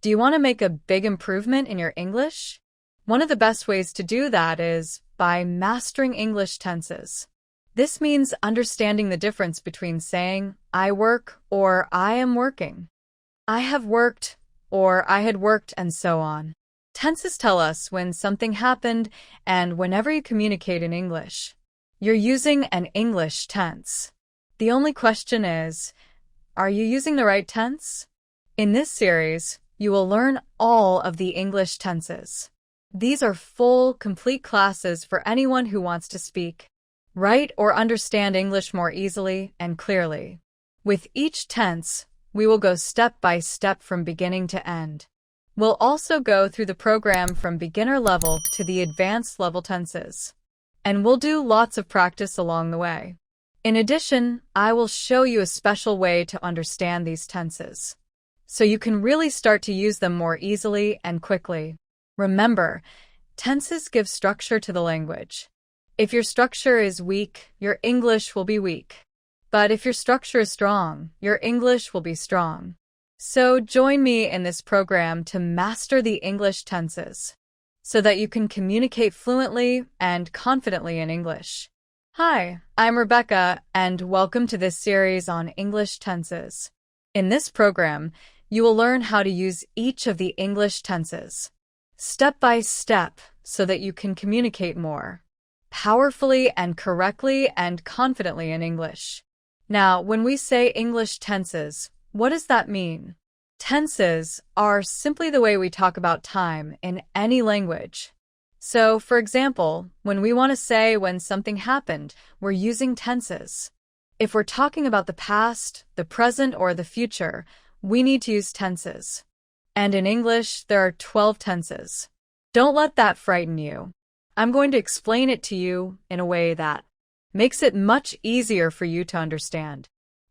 Do you want to make a big improvement in your English? One of the best ways to do that is by mastering English tenses. This means understanding the difference between saying, I work or I am working, I have worked or I had worked, and so on. Tenses tell us when something happened, and whenever you communicate in English, you're using an English tense. The only question is, are you using the right tense? In this series, you will learn all of the English tenses. These are full, complete classes for anyone who wants to speak, write, or understand English more easily and clearly. With each tense, we will go step by step from beginning to end. We'll also go through the program from beginner level to the advanced level tenses. And we'll do lots of practice along the way. In addition, I will show you a special way to understand these tenses, so you can really start to use them more easily and quickly. Remember, tenses give structure to the language. If your structure is weak, your English will be weak. But if your structure is strong, your English will be strong. So join me in this program to master the English tenses, so that you can communicate fluently and confidently in English. Hi, I'm Rebecca, and welcome to this series on English tenses. In this program, you will learn how to use each of the English tenses, step by step, so that you can communicate more powerfully and correctly and confidently in English. Now, when we say English tenses, what does that mean? Tenses are simply the way we talk about time in any language. So, for example, when we want to say when something happened, we're using tenses. If we're talking about the past, the present, or the future, we need to use tenses. And in English, there are 12 tenses. Don't let that frighten you. I'm going to explain it to you in a way that makes it much easier for you to understand.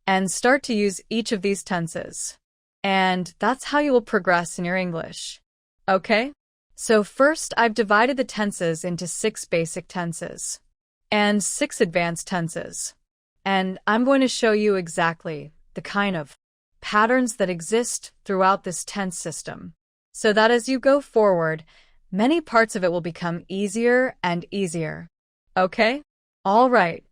And start to use each of these tenses. And that's how you will progress in your English. Okay? So first, I've divided the tenses into 6 basic tenses and 6 advanced tenses. And I'm going to show you exactly the kind of patterns that exist throughout this tense system, so that as you go forward, many parts of it will become easier and easier. Okay? All right.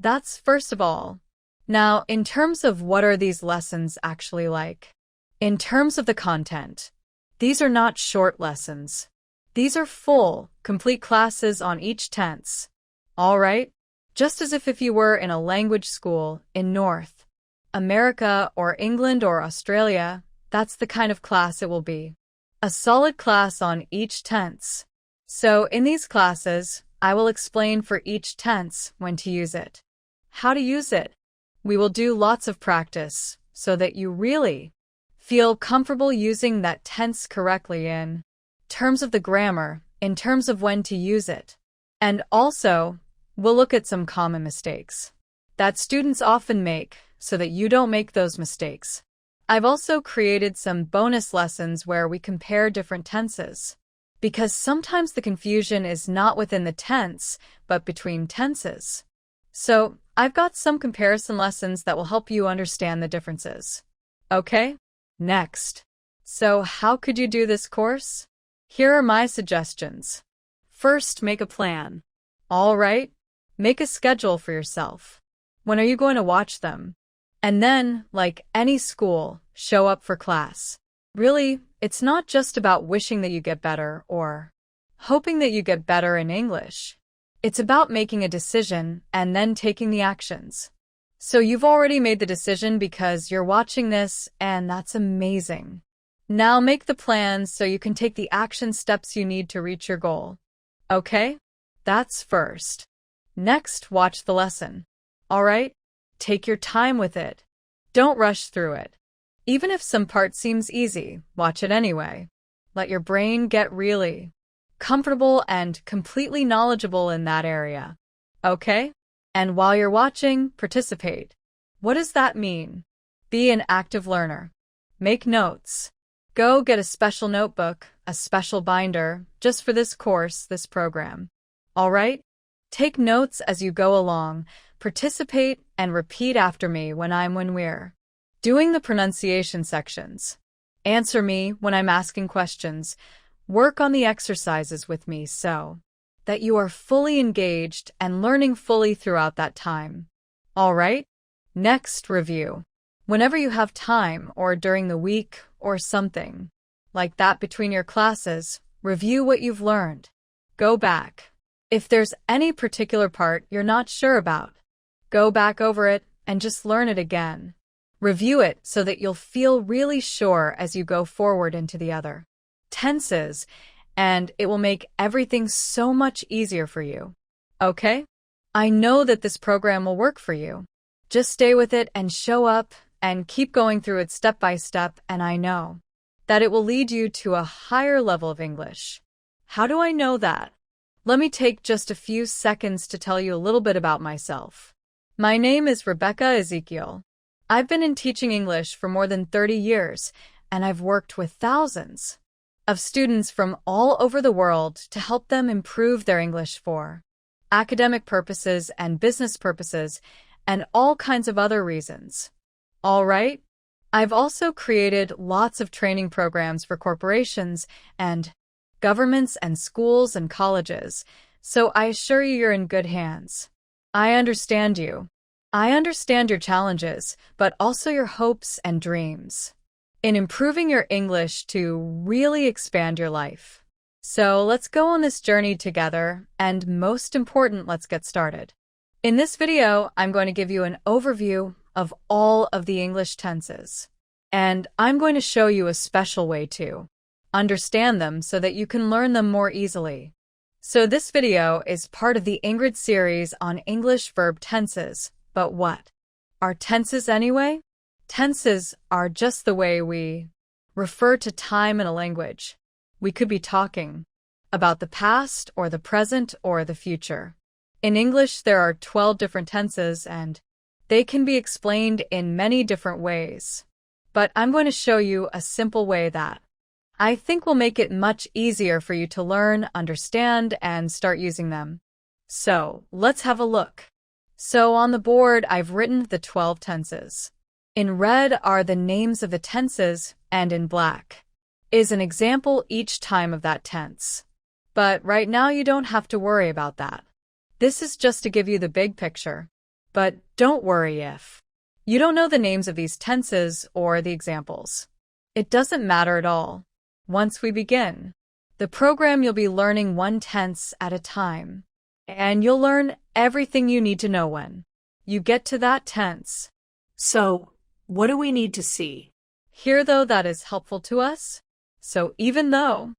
That's first of all. Now, in terms of what are these lessons actually like? In terms of the content, these are not short lessons. These are full, complete classes on each tense. All right? Just as if you were in a language school in North America or England or Australia, that's the kind of class it will be. A solid class on each tense. So in these classes, I will explain for each tense when to use it, how to use it. We will do lots of practice so that you really feel comfortable using that tense correctly in terms of the grammar, in terms of when to use it. And also, we'll look at some common mistakes that students often make so that you don't make those mistakes. I've also created some bonus lessons where we compare different tenses, because sometimes the confusion is not within the tense, but between tenses. So, I've got some comparison lessons that will help you understand the differences. Okay? Next. So, how could you do this course? Here are my suggestions. First, make a plan. All right? Make a schedule for yourself. When are you going to watch them? And then, like any school, show up for class. Really, it's not just about wishing that you get better or hoping that you get better in English. It's about making a decision and then taking the actions. So you've already made the decision because you're watching this, and that's amazing. Now make the plan so you can take the action steps you need to reach your goal. Okay? That's first. Next, watch the lesson. All right? Take your time with it. Don't rush through it. Even if some part seems easy, watch it anyway. Let your brain get really comfortable and completely knowledgeable in that area. Okay? And while you're watching, participate. What does that mean? Be an active learner. Make notes. Go get a special notebook, a special binder, just for this course, this program. All right? Take notes as you go along, participate, and repeat after me when we're doing the pronunciation sections. Answer me when I'm asking questions. Work on the exercises with me so that you are fully engaged and learning fully throughout that time. All right? Next, review. Whenever you have time or during the week or something like that between your classes, review what you've learned. Go back. If there's any particular part you're not sure about, go back over it and just learn it again. Review it so that you'll feel really sure as you go forward into the other tenses, and it will make everything so much easier for you. Okay? I know that this program will work for you. Just stay with it and show up and keep going through it step by step, and I know that it will lead you to a higher level of English. How do I know that? Let me take just a few seconds to tell you a little bit about myself. My name is Rebecca Ezekiel. I've been in teaching English for more than 30 years, and I've worked with thousands of students from all over the world to help them improve their English for academic purposes and business purposes and all kinds of other reasons. All right? I've also created lots of training programs for corporations and governments and schools and colleges, so I assure you you're in good hands. I understand you. I understand your challenges, but also your hopes and dreams in improving your English to really expand your life. So let's go on this journey together, and most important, let's get started. In this video, I'm going to give you an overview of all of the English tenses, and I'm going to show you a special way to understand them so that you can learn them more easily. So this video is part of the Ingrid series on English verb tenses. But what are tenses anyway? Tenses are just the way we refer to time in a language. We could be talking about the past or the present or the future. In English, there are 12 different tenses, and they can be explained in many different ways. But I'm going to show you a simple way that I think will make it much easier for you to learn, understand, and start using them. So let's have a look. So on the board, I've written the 12 tenses. In red are the names of the tenses, and in black is an example each time of that tense. But right now you don't have to worry about that. This is just to give you the big picture. But don't worry if you don't know the names of these tenses or the examples. It doesn't matter at all. Once we begin the program, you'll be learning one tense at a time, and you'll learn everything you need to know when you get to that tense. So, what do we need to see? Here, though, that is helpful to us. So even though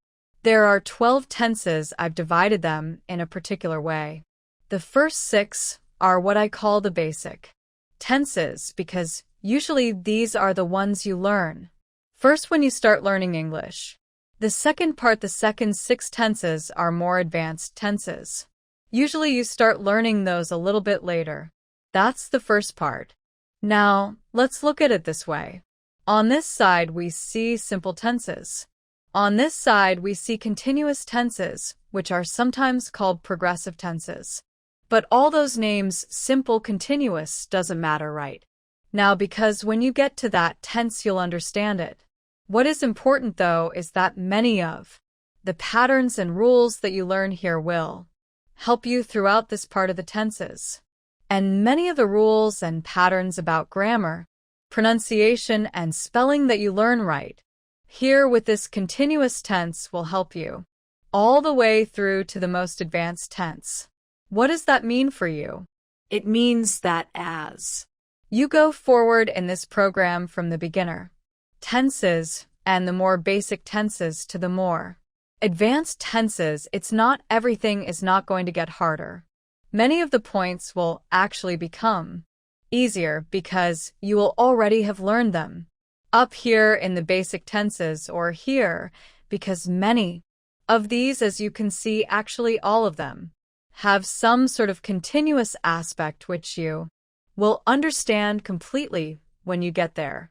there are 12 tenses, I've divided them in a particular way. The first 6 are what I call the basic tenses, because usually these are the ones you learn first when you start learning English. The second part, the second 6 tenses, are more advanced tenses. Usually you start learning those a little bit later. That's the first part. Now, let's look at it this way. On this side, we see simple tenses. On this side, we see continuous tenses, which are sometimes called progressive tenses. But all those names, simple, continuous, doesn't matter, right? Now, because when you get to that tense, you'll understand it. What is important, though, is that many of the patterns and rules that you learn here will help you throughout this part of the tenses. And many of the rules and patterns about grammar, pronunciation, and spelling that you learn right here with this continuous tense will help you all the way through to the most advanced tense. What does that mean for you? It means that as you go forward in this program from the beginner tenses and the more basic tenses to the more advanced tenses, it's not everything is not going to get harder. Many of the points will actually become easier because you will already have learned them up here in the basic tenses or here, because many of these, as you can see, actually all of them, have some sort of continuous aspect which you will understand completely when you get there.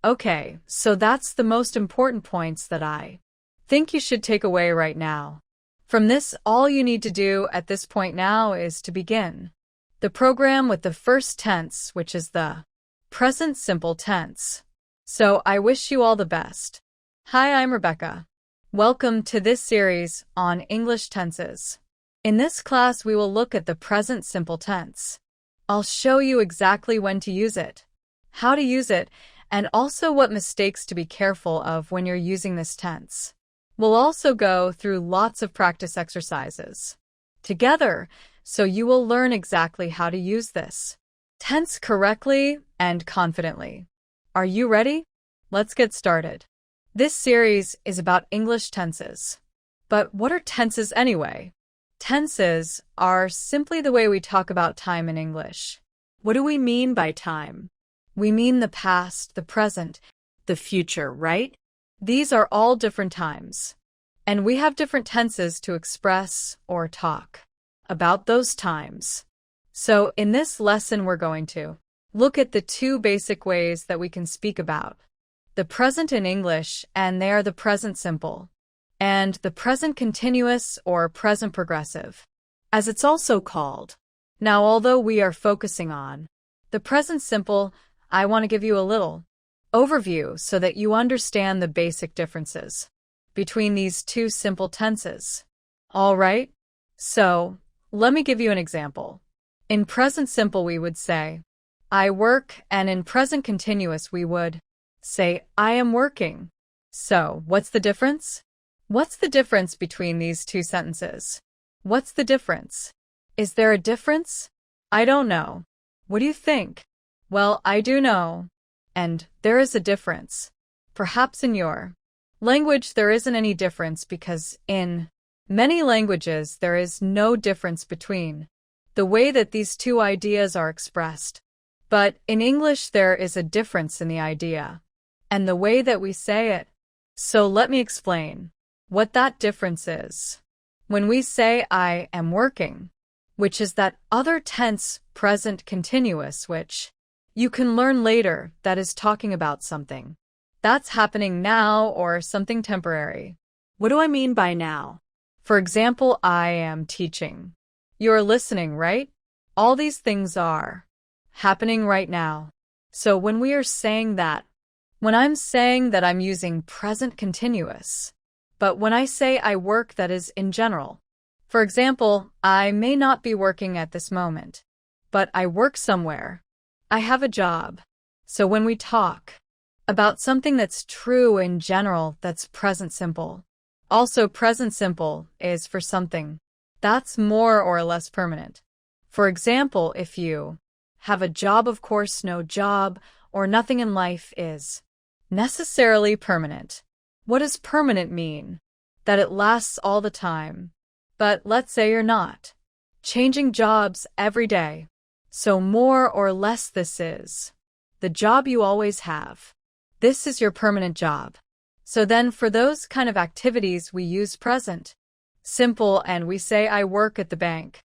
Okay, so that's the most important points that I think you should take away right now. From this, all you need to do at this point now is to begin the program with the first tense, which is the present simple tense. So I wish you all the best. Hi, I'm Rebecca. Welcome to this series on English tenses. In this class, we will look at the present simple tense. I'll show you exactly when to use it, how to use it, and also what mistakes to be careful of when you're using this tense. We'll also go through lots of practice exercises together, so you will learn exactly how to use this tense correctly and confidently. Are you ready? Let's get started. This series is about English tenses. But what are tenses anyway? Tenses are simply the way we talk about time in English. What do we mean by time? We mean the past, the present, The future, right? these are all different times. And we have different tenses to express or talk about those times. So in this lesson, we're going to look at the two basic ways that we can speak about the present in English, and they are the present simple, and the present continuous or present progressive, As it's also called. Now, although we are focusing on the present simple, I want to give you a little overview so that you understand the basic differences between these two simple tenses. All right? So, let me give you an example. In present simple, we would say, I work, and in present continuous, we would say, I am working. So, what's the difference? What's the difference between these two sentences? What's the difference? Is there a difference? I don't know. What do you think? Well, I do know. And there is a difference. Perhaps in your language there isn't any difference because in many languages there is no difference between the way that these two ideas are expressed. But in English there is a difference in the idea and the way that we say it. So let me explain what that difference is. When we say I am working, which is that other tense present continuous which you can learn later that is talking about something that's happening now or something temporary. What do I mean by now? For example, I am teaching. You're listening, right? All these things are happening right now. So when we are saying that, when I'm saying that I'm using present continuous, but when I say I work, that is in general. For example, I may not be working at this moment, but I work somewhere. I have a job. So when we talk about something that's true in general, that's present simple. Also, present simple is for something that's more or less permanent. For example, if you have a job, of course, no job or nothing in life is necessarily permanent. What does permanent mean? That it lasts all the time. But let's say you're not changing jobs every day. So more or less this is the job you always have. This is your permanent job. So then for those kind of activities we use present simple and we say I work at the bank.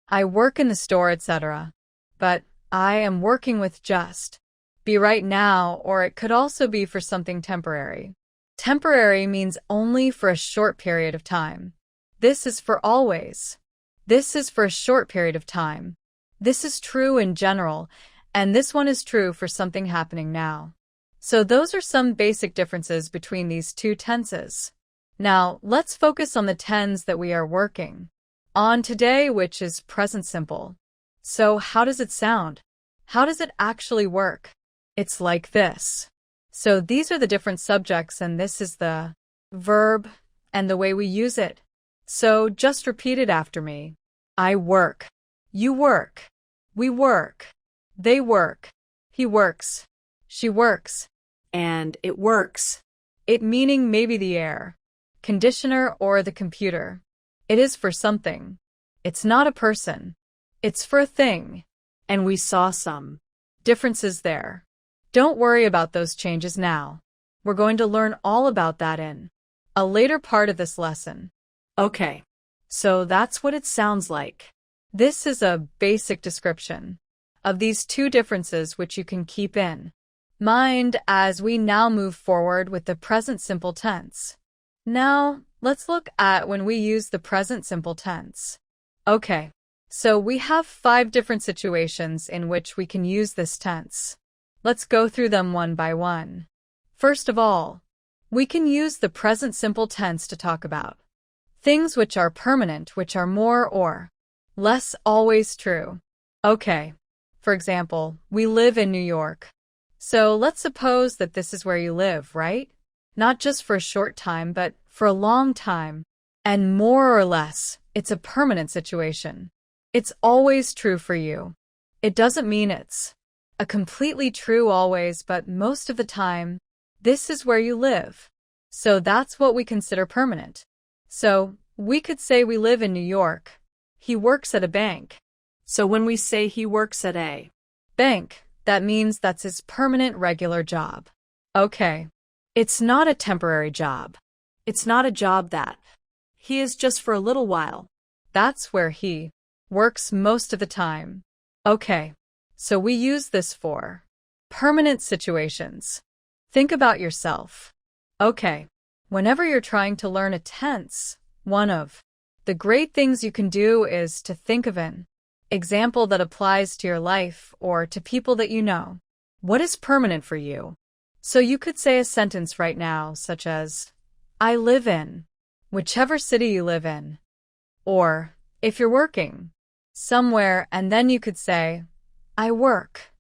I work in the store, etc. But I am working with just be right now, or it could also be for something temporary. Temporary means only for a short period of time. This is for always. This is for a short period of time. This is true in general, and this one is true for something happening now. So those are some basic differences between these two tenses. Now, let's focus on the tense that we are working on today, which is present simple. So how does it sound? How does it actually work? It's like this. So these are the different subjects, and this is the verb and the way we use it. So just repeat it after me. I work. You work. We work. They work. He works. She works. And it works. It meaning maybe the air conditioner or the computer. It is for something. It's not a person. It's for a thing. And we saw some differences there. Don't worry about those changes now. We're going to learn all about that in a later part of this lesson. Okay. So that's what it sounds like. This is a basic description of these two differences which you can keep in mind as we now move forward with the present simple tense. Now, let's look at when we use the present simple tense. Okay, so we have 5 different situations in which we can use this tense. Let's go through them one by one. First of all, we can use the present simple tense to talk about things which are permanent, which are more or less always true. Okay. For example, we live in New York. So let's suppose that this is where you live, right? Not just for a short time, but for a long time. And more or less, it's a permanent situation. It's always true for you. It doesn't mean it's a completely true always, but most of the time, this is where you live. So that's what we consider permanent. So we could say we live in New York. He works at a bank. So when we say he works at a bank, that means that's his permanent regular job. Okay. It's not a temporary job. It's not a job that he is just for a little while. That's where he works most of the time. Okay. So we use this for permanent situations. Think about yourself. Okay. Whenever you're trying to learn a tense, one of the great things you can do is to think of an example that applies to your life or to people that you know. What is permanent for you? So you could say a sentence right now, such as, I live in whichever city you live in. Or, if you're working somewhere, and then you could say, I work.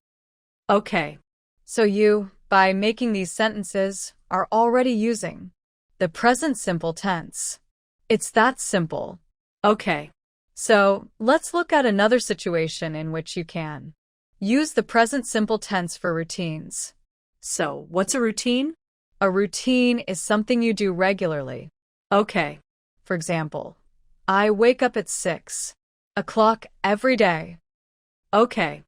Okay. So you, by making these sentences, are already using the present simple tense. It's that simple. Okay. So, let's look at another situation in which you can use the present simple tense for routines. So, what's a routine? A routine is something you do regularly. Okay. For example, I wake up at 6 o'clock every day. Okay.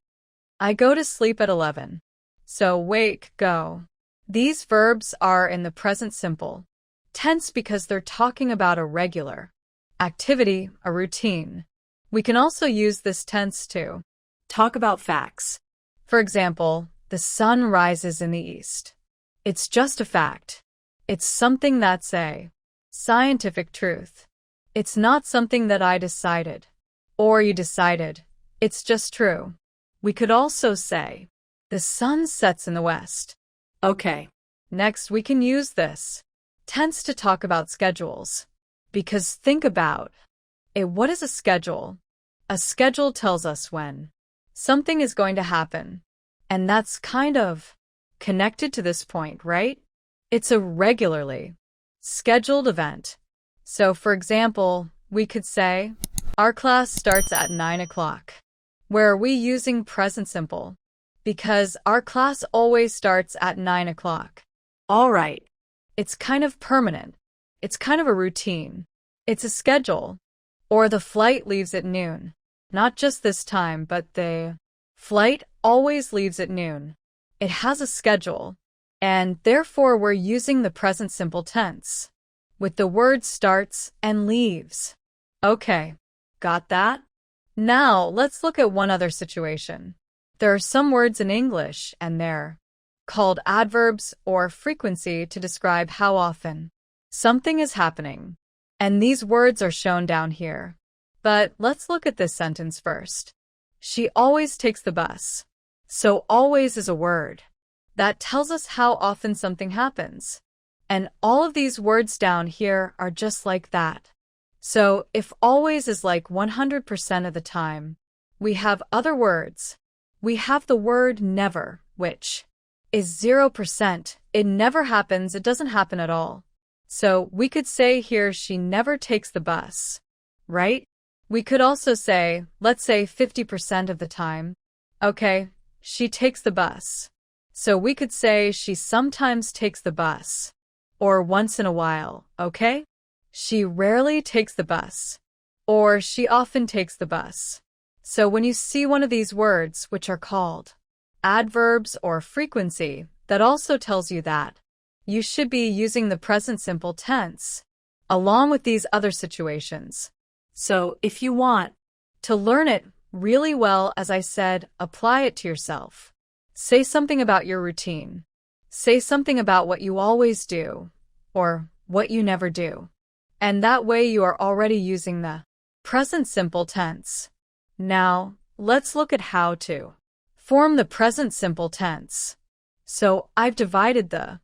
I go to sleep at 11. So wake, go. These verbs are in the present simple tense because they're talking about a regular activity, a routine. We can also use this tense to talk about facts. For example, the sun rises in the east. It's just a fact. It's something that's a scientific truth. It's not something that I decided. Or you decided. It's just true. We could also say, the sun sets in the west. Okay. Next, we can use this tense to talk about schedules. Because think about it. What is a schedule? A schedule tells us when something is going to happen. And that's kind of connected to this point, right? It's a regularly scheduled event. So, for example, we could say, our class starts at 9 o'clock. Where are we using present simple? Because our class always starts at 9 o'clock. All right. It's kind of permanent. It's kind of a routine. It's a schedule. Or the flight leaves at noon. Not just this time, but the flight always leaves at noon. It has a schedule. And therefore we're using the present simple tense with the word starts and leaves. Okay. Got that? Now let's look at one other situation. There are some words in English and they're called adverbs or frequency to describe how often something is happening. And these words are shown down here. But let's look at this sentence first. She always takes the bus. So always is a word that tells us how often something happens. And all of these words down here are just like that. So if always is like 100% of the time, we have other words. We have the word never, which is 0%. It never happens. It doesn't happen at all. So we could say here she never takes the bus, right? We could also say, let's say 50% of the time. Okay, she takes the bus. So we could say she sometimes takes the bus. Or once in a while, okay? She rarely takes the bus. Or she often takes the bus. So when you see one of these words, which are called adverbs or frequency, that also tells you that you should be using the present simple tense along with these other situations. So if you want to learn it really well, as I said, apply it to yourself. Say something about your routine. Say something about what you always do or what you never do. And that way you are already using the present simple tense. Now, let's look at how to form the present simple tense. So I've divided the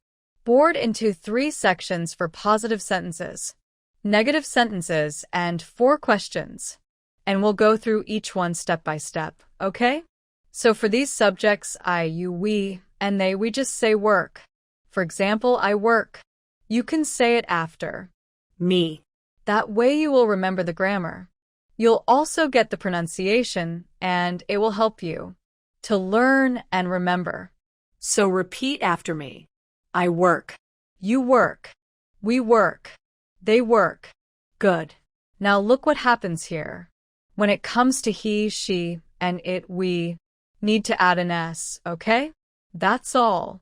board into 3 sections for positive sentences, negative sentences, and 4 questions. And we'll go through each one step by step, okay? So for these subjects, I, you, we, and they, we just say work. For example, I work. You can say it after Me. That way you will remember the grammar. You'll also get the pronunciation, and it will help you to learn and remember. So repeat after me. I work. You work. We work. They work. Good. Now look what happens here. When it comes to he, she, and it, we need to add an S, okay? That's all.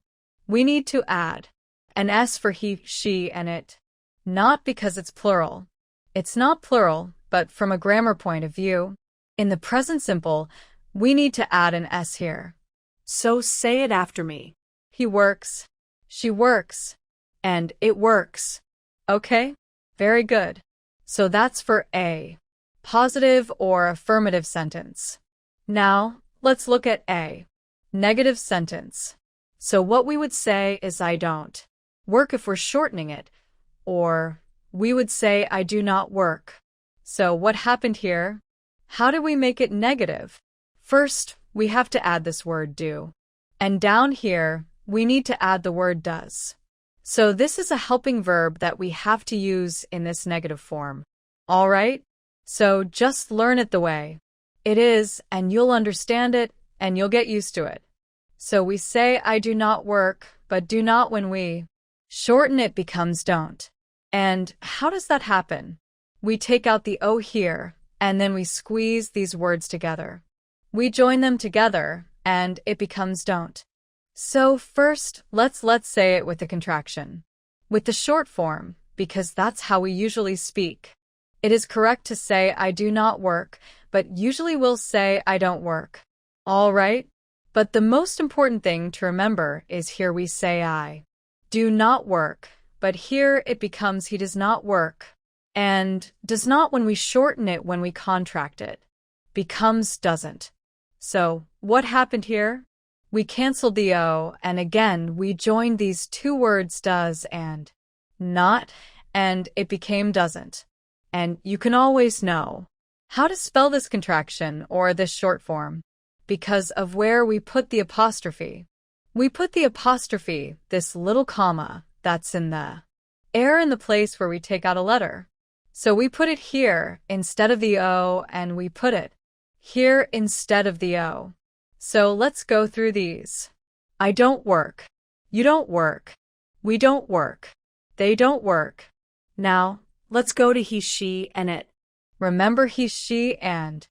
We need to add an S for he, she, and it. Not because it's plural. It's not plural, but from a grammar point of view, in the present simple, we need to add an S here. So say it after me. He works, she works, and it works. Okay? Very good. So that's for A, positive or affirmative sentence. Now, let's look at A, negative sentence. So what we would say is I don't work if we're shortening it, or we would say I do not work. So what happened here? How do we make it negative? First, we have to add this word do. And down here, we need to add the word does. So this is a helping verb that we have to use in this negative form. All right? So just learn it the way it is, and you'll understand it, and you'll get used to it. So we say I do not work, but do not when we shorten it becomes don't. And how does that happen? We take out the O here, and then we squeeze these words together. We join them together, and it becomes don't. So first, let's say it with the contraction. With the short form, because that's how we usually speak. It is correct to say I do not work, but usually we'll say I don't work. All right? But the most important thing to remember is here we say I do not work, but here it becomes he does not work. And does not when we shorten it when we contract it. Becomes doesn't. So, what happened here? We canceled the O, and again we joined these 2 words does and not, and it became doesn't. And you can always know how to spell this contraction or this short form because of where we put the apostrophe. We put the apostrophe, this little comma, that's in the air in the place where we take out a letter. So we put it here instead of the O, and we put it here instead of the O. So let's go through these. I don't work. You don't work. We don't work. They don't work. Now, let's go to he, she, and it. Remember he, she, and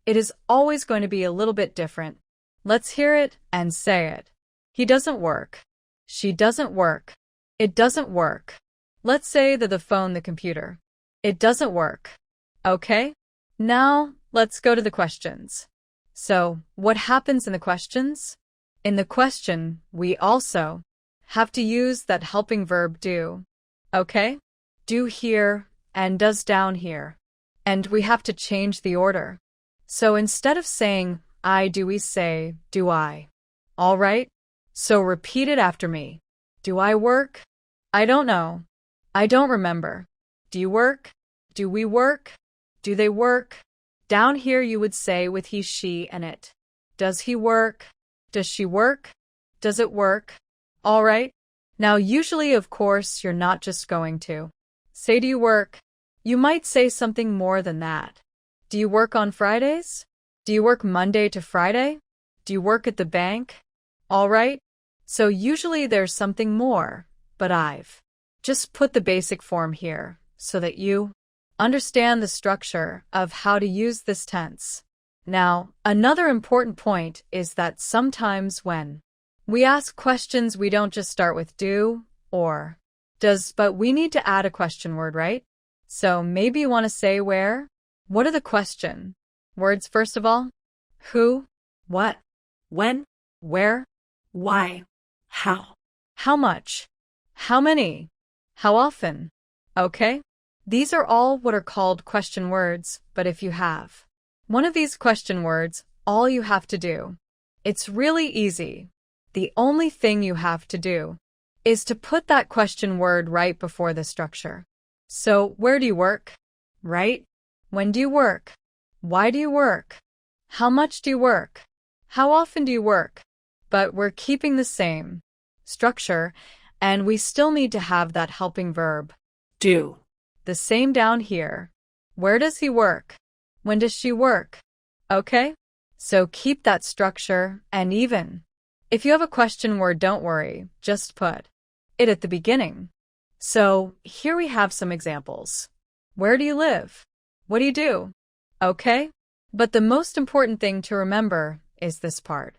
it is always going to be a little bit different. Let's hear it and say it. He doesn't work. She doesn't work. It doesn't work. Let's say that the phone, the computer. It doesn't work. Okay? Now, let's go to the questions. So, what happens in the questions? In the question, we also have to use that helping verb do. Okay? Do here and does down here. And we have to change the order. So instead of saying I do, we say do I. All right? So repeat it after me. Do I work? I don't know. I don't remember. Do you work? Do we work? Do they work? Down here you would say with he, she, and it. Does he work? Does she work? Does it work? All right? Now usually, of course, you're not just going to say do you work? You might say something more than that. Do you work on Fridays? Do you work Monday to Friday? Do you work at the bank? All right? So usually there's something more, but I've just put the basic form here so that you understand the structure of how to use this tense. Now, another important point is that sometimes when we ask questions, we don't just start with do or does, but we need to add a question word, right? So maybe you want to say where? What are the question words first of all? Who? What? When? Where? Why? How? How much? How many? How often? Okay? These are all what are called question words, but if you have one of these question words, all you have to do, it's really easy. The only thing you have to do is to put that question word right before the structure. So, where do you work? Right? When do you work? Why do you work? How much do you work? How often do you work? But we're keeping the same structure, and we still need to have that helping verb. Do. The same down here. Where does he work? When does she work? Okay? So keep that structure and even. If you have a question word, don't worry, just put it at the beginning. So here we have some examples. Where do you live? What do you do? Okay? But the most important thing to remember is this part.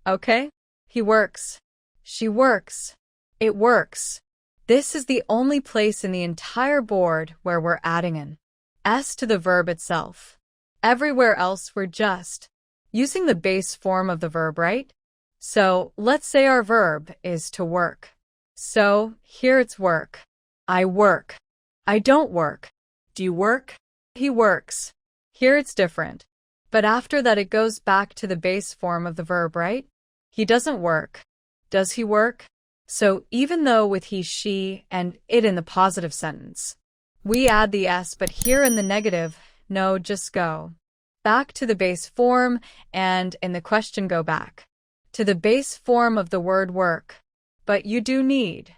Okay? He works. She works. It works. This is the only place in the entire board where we're adding an S to the verb itself. Everywhere else we're just using the base form of the verb, right? So let's say our verb is to work. So here it's work. I work. I don't work. Do you work? He works. Here it's different. But after that it goes back to the base form of the verb, right? He doesn't work. Does he work? So even though with he, she, and it in the positive sentence, we add the S, but here in the negative, no, just go back to the base form, and in the question go back to the base form of the word work. But you do need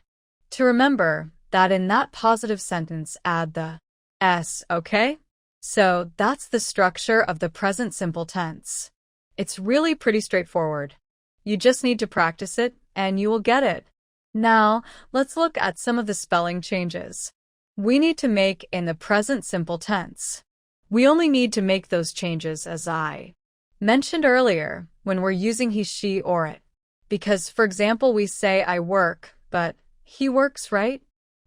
to remember that in that positive sentence add the S, okay? So that's the structure of the present simple tense. It's really pretty straightforward. You just need to practice it, and you will get it. Now, let's look at some of the spelling changes we need to make in the present simple tense. We only need to make those changes as I mentioned earlier when we're using he, she, or it. Because, for example, we say I work, but he works, right?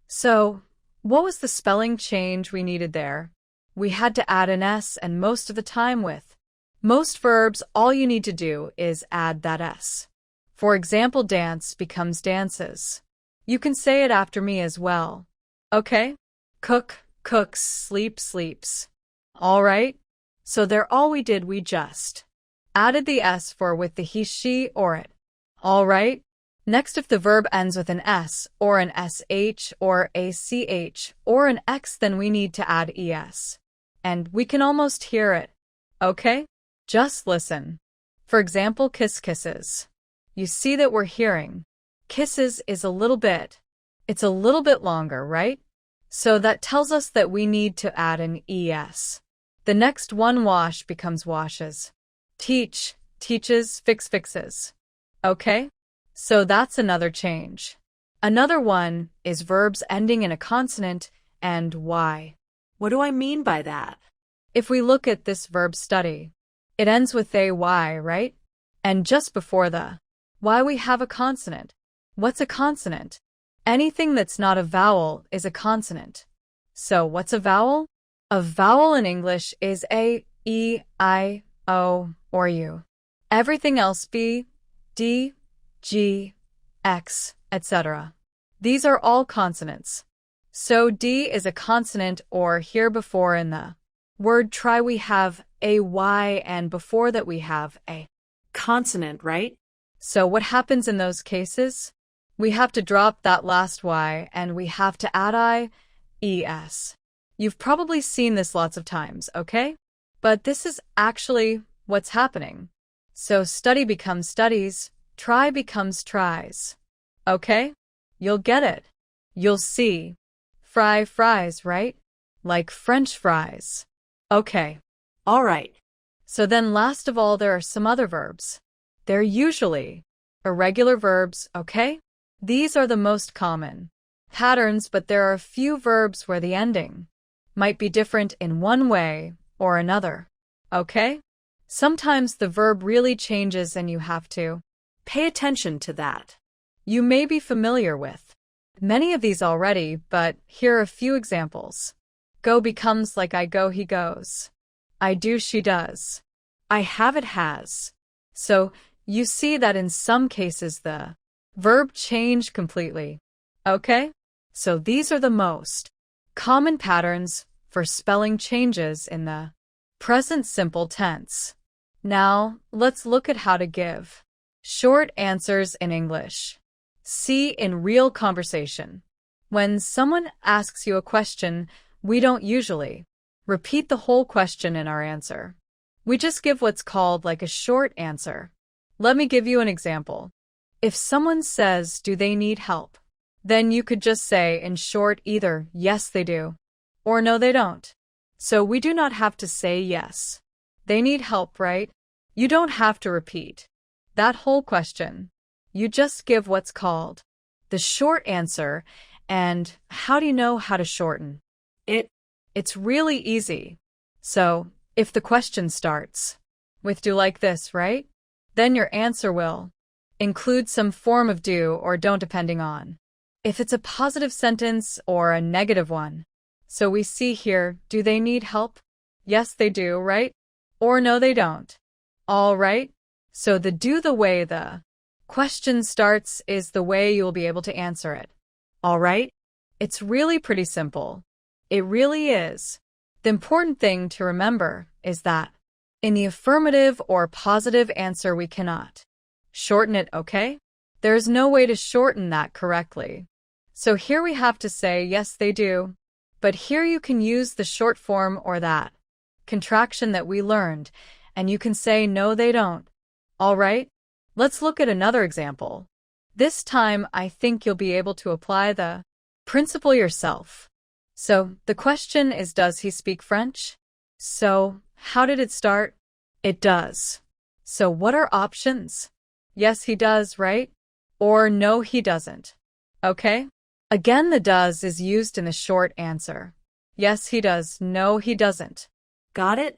So, what was the spelling change we needed there? We had to add an S, and most of the time with most verbs, all you need to do is add that S. For example, dance becomes dances. You can say it after me as well. Okay? Cook, cooks, sleep, sleeps. All right? So there all we did, we just added the S for with the he, she, or it. All right? Next, if the verb ends with an S, or an SH, or a CH, or an X, then we need to add ES. And we can almost hear it. Okay? Just listen. For example, kiss, kisses. You see that we're hearing kisses is it's a little bit longer, right? So that tells us that we need to add an ES. The next one, wash, becomes washes. Teach, teaches, fix, fixes. Okay? So that's another change. Another one is verbs ending in a consonant and Y. What do I mean by that? If we look at this verb study, it ends with a Y, right? And just before the Y we have a consonant. What's a consonant? Anything that's not a vowel is a consonant. So what's a vowel? A vowel in English is A, E, I, O, or U. Everything else B, D, G, X, etc. These are all consonants. So D is a consonant, or here before in the word try we have a Y, and before that we have a consonant, right? So what happens in those cases? We have to drop that last Y and we have to add ES. You've probably seen this lots of times, okay? But this is actually what's happening. So study becomes studies, try becomes tries. Okay? You'll get it. You'll see. Fry, fries, right? Like French fries. Okay. All right. So then last of all, there are some other verbs. They're usually irregular verbs, okay? These are the most common patterns, but there are a few verbs where the ending might be different in one way or another, okay? Sometimes the verb really changes and you have to pay attention to that. You may be familiar with many of these already, but here are a few examples. Go becomes like I go, he goes. I do, she does. I have, it has. So you see that in some cases the verb changed completely. Okay? So these are the most common patterns for spelling changes in the present simple tense. Now, let's look at how to give short answers in English. See in real conversation. When someone asks you a question, we don't usually repeat the whole question in our answer. We just give what's called like a short answer. Let me give you an example. If someone says, "Do they need help?" then you could just say in short either, "Yes, they do," or "No, they don't." So we do not have to say yes. They need help, right? You don't have to repeat that whole question. You just give what's called the short answer. And how do you know how to shorten it? It's really easy. So, if the question starts with "do like this," right? Then your answer will include some form of do or don't depending on if it's a positive sentence or a negative one. So we see here, do they need help? Yes, they do, right? Or no, they don't. All right. So the do the way the question starts is the way you'll be able to answer it. All right? It's really pretty simple. It really is. The important thing to remember is that in the affirmative or positive answer we cannot shorten it, okay? There's no way to shorten that correctly. So here we have to say yes they do, but here you can use the short form or that contraction that we learned, and you can say no they don't. All right? Let's look at another example. This time I think you'll be able to apply the principle yourself. So the question is, does he speak French? So how did it start? It does. So what are options? Yes, he does, right? Or no, he doesn't. Okay? Again, the does is used in the short answer. Yes, he does. No, he doesn't. Got it?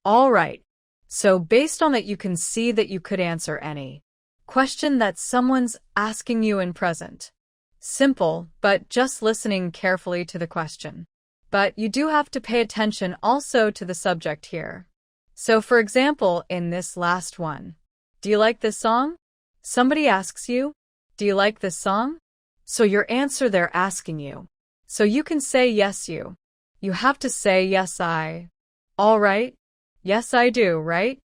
All right. So based on that, you can see that you could answer any question that someone's asking you in present. Simple, but just listening carefully to the question. But you do have to pay attention also to the subject here. So for example, in this last one, do you like this song? Somebody asks you, do you like this song? So your answer they're asking you. So you can say yes you. You have to say yes I. All right? Yes I do, right?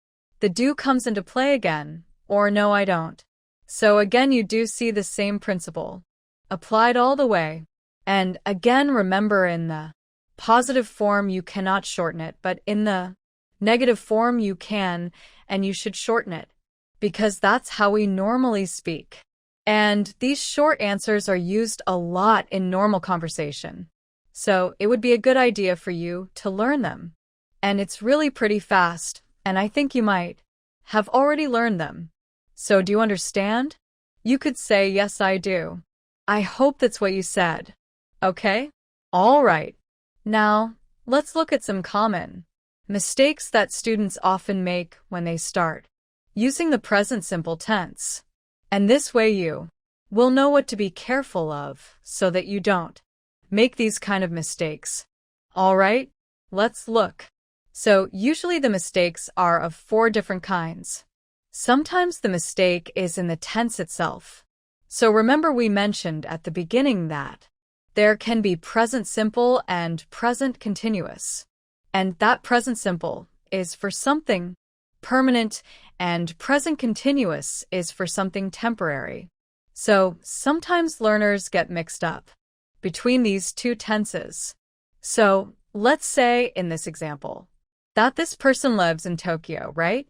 The do comes into play again, or no I don't. So again you do see the same principle applied all the way. And again remember, in the positive form you cannot shorten it, but in the negative form you can, and you should shorten it, because that's how we normally speak. And these short answers are used a lot in normal conversation. So it would be a good idea for you to learn them. And it's really pretty fast, and I think you might have already learned them. So do you understand? You could say, yes, I do. I hope that's what you said. Okay? All right. Now, let's look at some common mistakes that students often make when they start using the present simple tense. And this way you will know what to be careful of so that you don't make these kind of mistakes. All right? Let's look. So usually the mistakes are of 4 different kinds. Sometimes the mistake is in the tense itself. So remember we mentioned at the beginning that there can be present simple and present continuous. And that present simple is for something permanent and present continuous is for something temporary. So sometimes learners get mixed up between these 2 tenses. So let's say in this example that this person lives in Tokyo, right?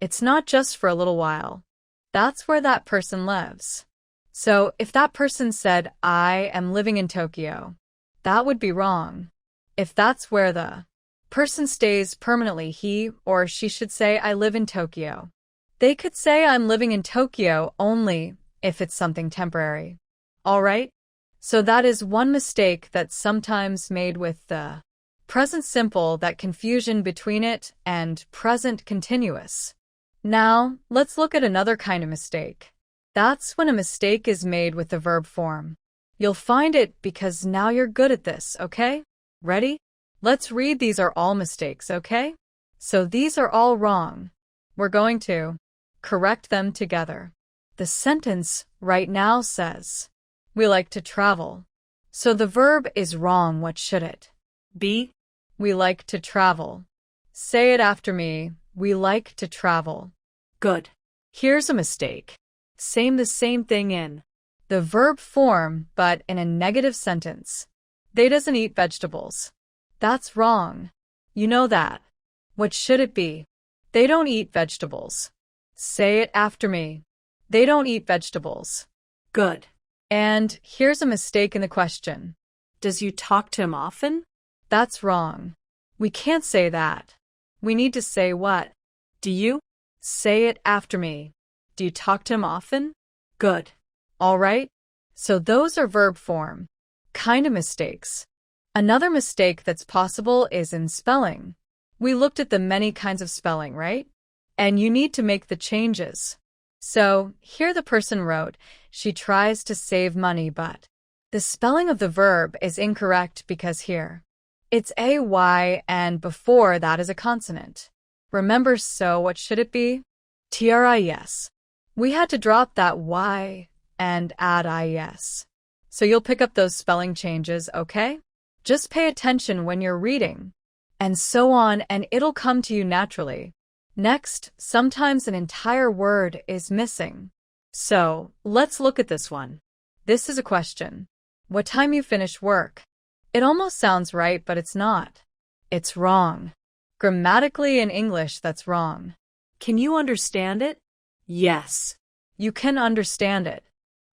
It's not just for a little while. That's where that person lives. So if that person said, I am living in Tokyo, that would be wrong. If that's where the person stays permanently, he or she should say, I live in Tokyo. They could say, I'm living in Tokyo only if it's something temporary. All right? So that is one mistake that's sometimes made with the present simple, that confusion between it and present continuous. Now, let's look at another kind of mistake. That's when a mistake is made with the verb form. You'll find it because now you're good at this, okay? Ready? Let's read. These are all mistakes, okay? So these are all wrong. We're going to correct them together. The sentence right now says, we like to travel. So the verb is wrong. What should it be? We like to travel. Say it after me. We like to travel. Good. Here's a mistake. The same thing in the verb form, but in a negative sentence. They doesn't eat vegetables. That's wrong. You know that. What should it be? They don't eat vegetables. Say it after me. They don't eat vegetables. Good. And here's a mistake in the question. Does you talk to him often? That's wrong. We can't say that. We need to say what? Do you? Say it after me. Do you talk to him often? Good. All right. So those are verb form. Kind of mistakes. Another mistake that's possible is in spelling. We looked at the many kinds of spelling, right? And you need to make the changes. So here the person wrote, she tries to save money, but the spelling of the verb is incorrect because here it's AY and before that is a consonant. Remember, so what should it be? TRIS. We had to drop that Y and add IES. So you'll pick up those spelling changes, okay? Just pay attention when you're reading. And so on, and it'll come to you naturally. Next, sometimes an entire word is missing. So, let's look at this one. This is a question. What time you finish work? It almost sounds right, but it's not. It's wrong. Grammatically in English, that's wrong. Can you understand it? Yes. You can understand it,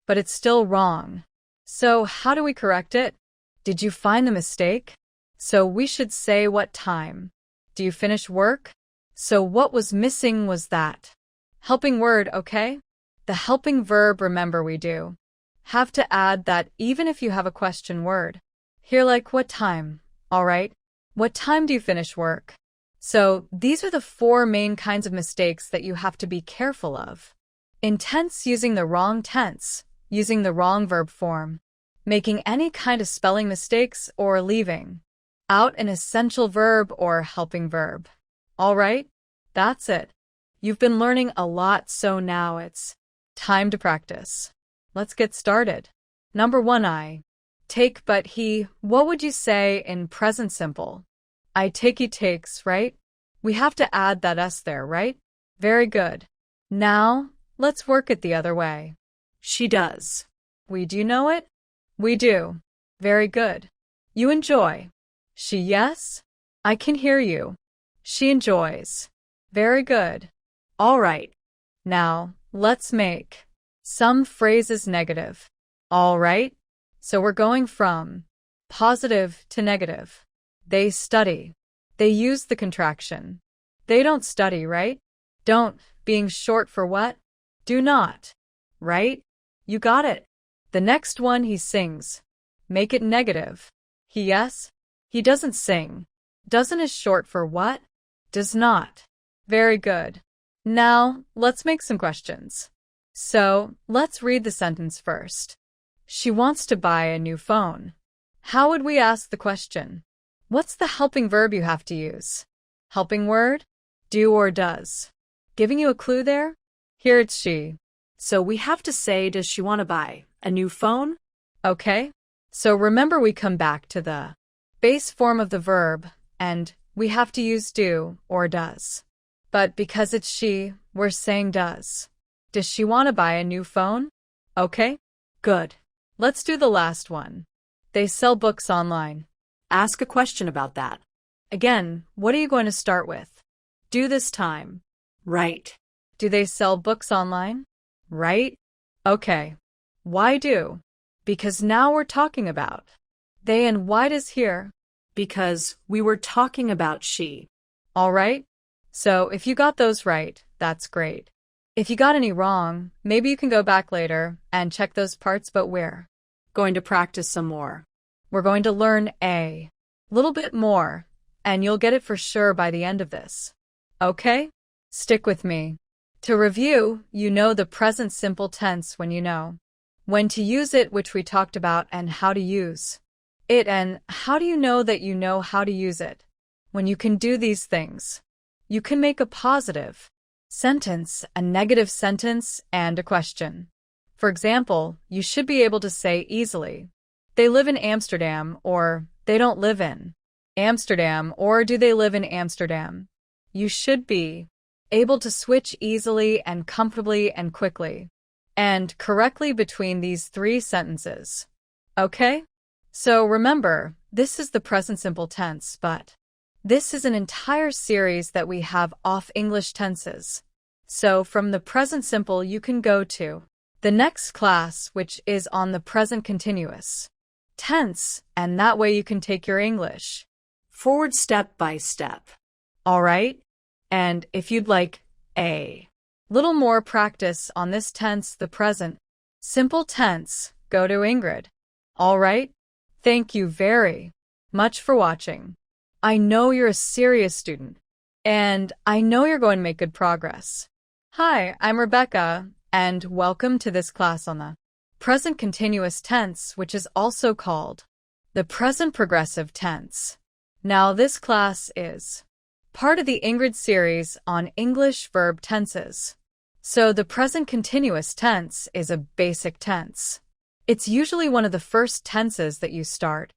but it's still wrong. So, how do we correct it? Did you find the mistake? So we should say what time. Do you finish work? So what was missing was that helping word, okay? The helping verb, remember we do have to add that even if you have a question word. Here like what time, all right? What time do you finish work? So these are the 4 main kinds of mistakes that you have to be careful of. In tense, using the wrong tense, using the wrong verb form, making any kind of spelling mistakes, or leaving out an essential verb or helping verb. All right? That's it. You've been learning a lot, so now it's time to practice. Let's get started. Number 1, I take but he. What would you say in present simple? I take, he takes, right? We have to add that S there, right? Very good. Now, let's work it the other way. She does. We do know it? We do. Very good. You enjoy. She, yes? I can hear you. She enjoys. Very good. All right. Now, let's make some phrases negative. All right? So we're going from positive to negative. They study. They use the contraction. They don't study, right? Don't, being short for what? Do not. Right? You got it. The next one, he sings. Make it negative. He, yes? He doesn't sing. Doesn't is short for what? Does not. Very good. Now, let's make some questions. So, let's read the sentence first. She wants to buy a new phone. How would we ask the question? What's the helping verb you have to use? Helping word? Do or does. Giving you a clue there? Here it's she. So we have to say, does she want to buy a new phone? Okay. So remember, we come back to the base form of the verb, and we have to use do or does. But because it's she, we're saying does. Does she want to buy a new phone? Okay. Good. Let's do the last one. They sell books online. Ask a question about that. Again, what are you going to start with? Do this time. Right. Do they sell books online? Right? Okay. Why do? Because now we're talking about they, and why does here? Because we were talking about she. All right. So if you got those right, that's great. If you got any wrong, maybe you can go back later and check those parts, but we're going to practice some more. We're going to learn a little bit more, and you'll get it for sure by the end of this. Okay? Stick with me. To review, you know the present simple tense when you know when to use it, which we talked about, and how to use it. And how do you know that you know how to use it? When you can do these things. You can make a positive sentence, a negative sentence, and a question. For example, you should be able to say easily, they live in Amsterdam, or they don't live in Amsterdam, or do they live in Amsterdam? You should be able to switch easily and comfortably and quickly. and correctly between these three sentences. Okay? So remember, this is the present simple tense, but this is an entire series that we have off English tenses. So from the present simple, you can go to the next class, which is on the present continuous tense, and that way you can take your English forward step by step. All right? And if you'd like a little more practice on this tense, the present simple tense, go to Ingrid. All right? Thank you very much for watching. I know you're a serious student, and I know you're going to make good progress. Hi, I'm Rebecca, and welcome to this class on the present continuous tense, which is also called the present progressive tense. Now, this class is part of the Ingrid series on English verb tenses. So the present continuous tense is a basic tense. It's usually one of the first tenses that you start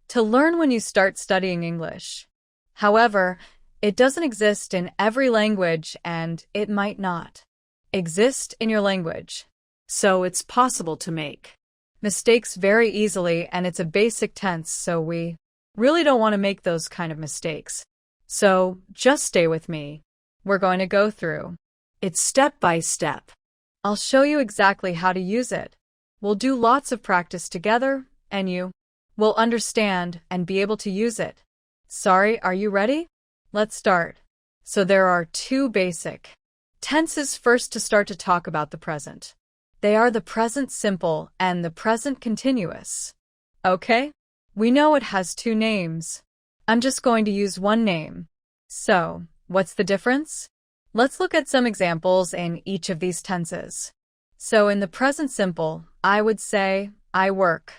to learn when you start studying English. However, it doesn't exist in every language, and it might not exist in your language. So it's possible to make mistakes very easily, and it's a basic tense, so we really don't want to make those kind of mistakes. So just stay with me. We're going to go through it step by step. I'll show you exactly how to use it. We'll do lots of practice together, and you will understand and be able to use it. Sorry, are you ready? Let's start. So there are two basic tenses first to start to talk about the present. They are the present simple and the present continuous. Okay? We know it has two names. I'm just going to use one name. So, what's the difference? Let's look at some examples in each of these tenses. So in the present simple, I would say, I work.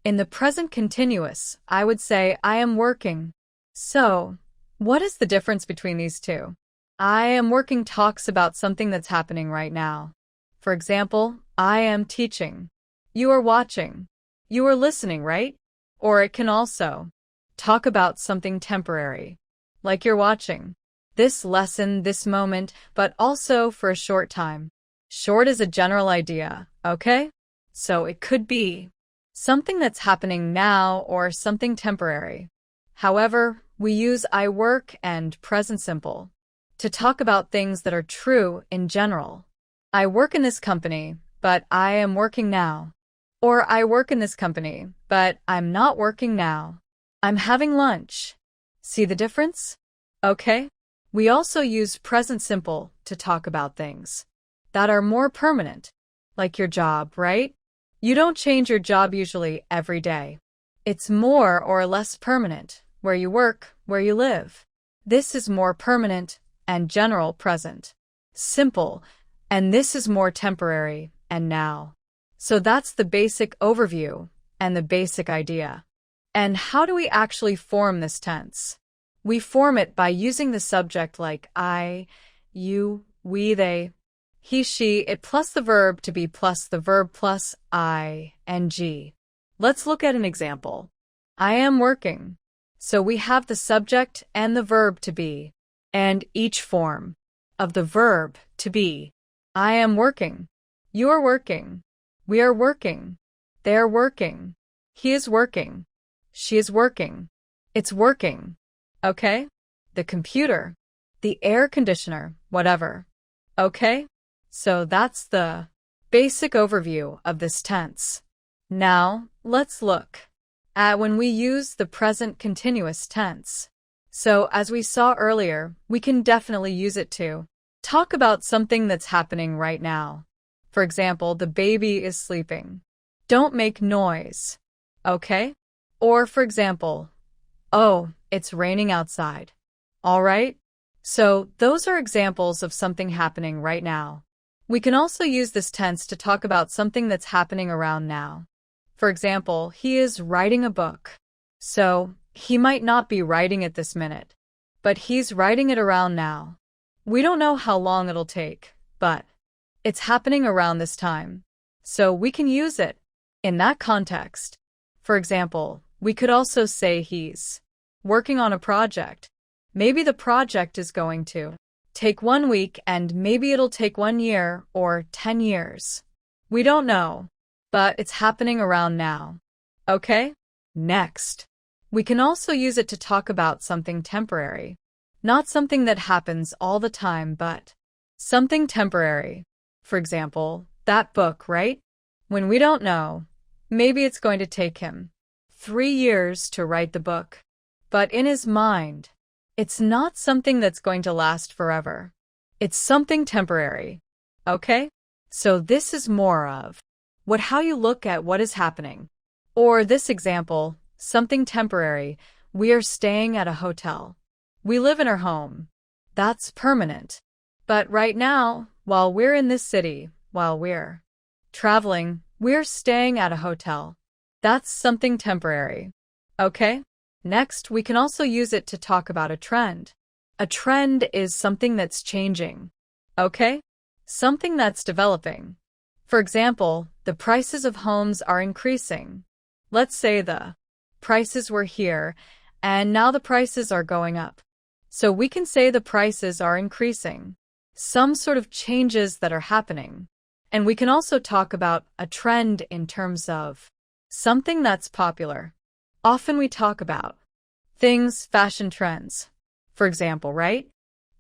In the present continuous, I would say, I am working. So, what is the difference between these two? I am working talks about something that's happening right now. For example, I am teaching. You are watching. You are listening, right? Or it can also talk about something temporary, like you're watching this lesson, this moment, but also for a short time. Short is a general idea, okay? So it could be something that's happening now or something temporary. However, we use I work and present simple to talk about things that are true in general. I work in this company, but I am working now. Or I work in this company, but I'm not working now. I'm having lunch. See the difference? Okay? We also use present simple to talk about things that are more permanent, like your job, right? You don't change your job usually every day. It's more or less permanent, where you work, where you live. This is more permanent and general present simple, and this is more temporary and now. So that's the basic overview and the basic idea. And how do we actually form this tense? We form it by using the subject like I, you, we, they, he, she, it plus the verb to be plus the verb plus ing. Let's look at an example. I am working. So we have the subject and the verb to be, and each form of the verb to be. I am working. You are working. We are working. They are working. He is working. She is working. It's working. Okay? The computer, the air conditioner, whatever. Okay? So that's the basic overview of this tense. Now, let's look at when we use the present continuous tense. So as we saw earlier, we can definitely use it to talk about something that's happening right now. For example, the baby is sleeping. Don't make noise. Okay? Or for example, oh, it's raining outside. All right? So those are examples of something happening right now. We can also use this tense to talk about something that's happening around now. For example, he is writing a book. So he might not be writing it this minute, but he's writing it around now. We don't know how long it'll take, but it's happening around this time. So we can use it in that context. For example, we could also say he's working on a project. Maybe the project is going to take 1 week and maybe it'll take 1 year or 10 years. We don't know, but it's happening around now. Okay? Next. We can also use it to talk about something temporary. Not something that happens all the time, but something temporary. For example, that book, right? When we don't know, maybe it's going to take him 3 years to write the book. But in his mind, it's not something that's going to last forever. It's something temporary. Okay? So this is more of how you look at what is happening. Or this example, something temporary. We are staying at a hotel. We live in our home. That's permanent. But right now, while we're in this city, while we're traveling, we're staying at a hotel. That's something temporary. Okay? Next, we can also use it to talk about a trend. A trend is something that's changing. Okay? Something that's developing. For example, the prices of homes are increasing. Let's say the prices were here, and now the prices are going up. So we can say the prices are increasing. Some sort of changes that are happening. And we can also talk about a trend in terms of something that's popular. Often we talk about things, fashion trends. For example, right?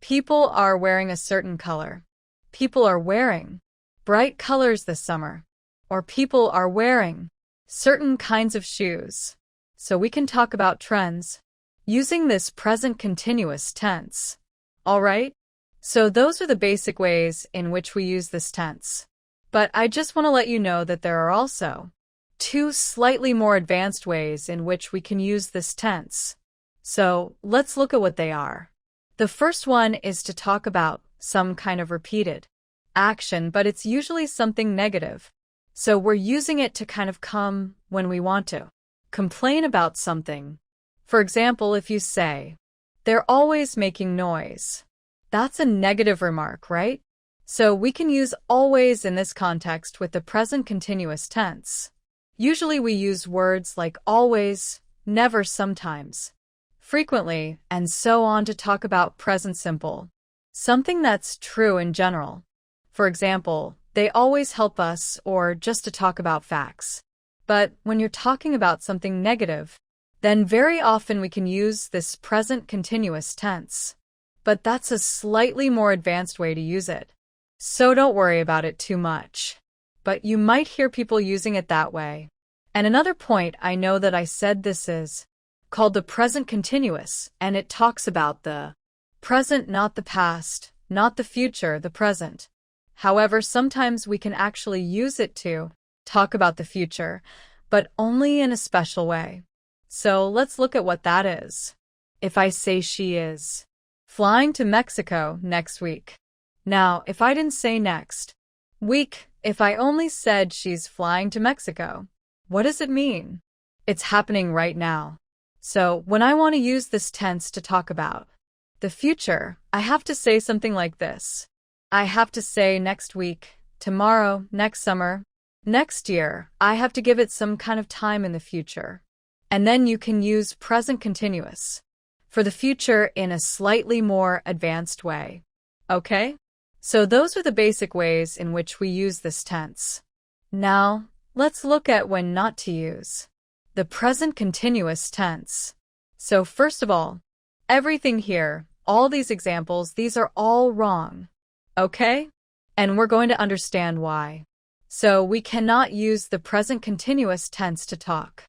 People are wearing a certain color. People are wearing bright colors this summer. Or people are wearing certain kinds of shoes. So we can talk about trends using this present continuous tense. All right? So those are the basic ways in which we use this tense. But I just want to let you know that there are also 2 slightly more advanced ways in which we can use this tense. So let's look at what they are. The first one is to talk about some kind of repeated action, but it's usually something negative. So we're using it to kind of come when we want to complain about something. For example, if you say, they're always making noise. That's a negative remark, right? So we can use always in this context with the present continuous tense. Usually we use words like always, never, sometimes, frequently, and so on to talk about present simple. Something that's true in general. For example, they always help us, or just to talk about facts. But when you're talking about something negative, then very often we can use this present continuous tense. But that's a slightly more advanced way to use it. So don't worry about it too much. But you might hear people using it that way. And another point, I know that I said this is called the present continuous, and it talks about the present, not the past, not the future, the present. However, sometimes we can actually use it to talk about the future, but only in a special way. So let's look at what that is. If I say she is flying to Mexico next week. Now, if I didn't say next week, if I only said she's flying to Mexico, what does it mean? It's happening right now. So when I want to use this tense to talk about the future, I have to say something like this. I have to say next week, tomorrow, next summer, next year. I have to give it some kind of time in the future. And then you can use present continuous for the future in a slightly more advanced way. Okay? So those are the basic ways in which we use this tense. Now, let's look at when not to use the present continuous tense. So first of all, everything here, all these examples, these are all wrong. Okay? And we're going to understand why. So we cannot use the present continuous tense to talk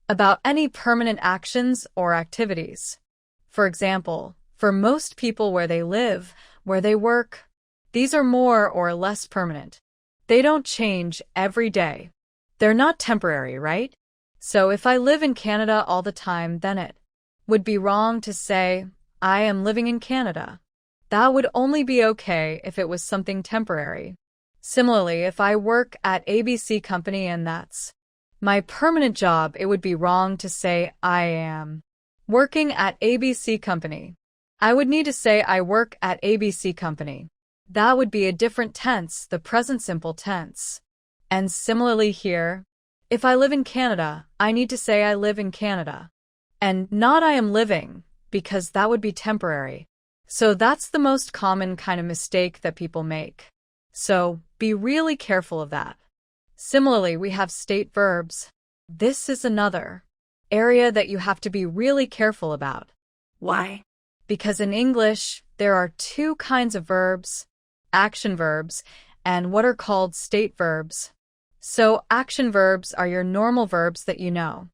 about any permanent actions or activities. For example, for most people where they live, where they work, these are more or less permanent. They don't change every day. They're not temporary, right? So if I live in Canada all the time, then it would be wrong to say, I am living in Canada. That would only be okay if it was something temporary. Similarly, if I work at ABC Company and that's my permanent job, it would be wrong to say I am working at ABC Company. I would need to say I work at ABC Company. That would be a different tense, the present simple tense. And similarly here, if I live in Canada, I need to say I live in Canada. And not I am living, because that would be temporary. So that's the most common kind of mistake that people make. So be really careful of that. Similarly, we have state verbs. This is another area that you have to be really careful about. Why? Because in English, there are two kinds of verbs, action verbs and what are called state verbs. So action verbs are your normal verbs that you know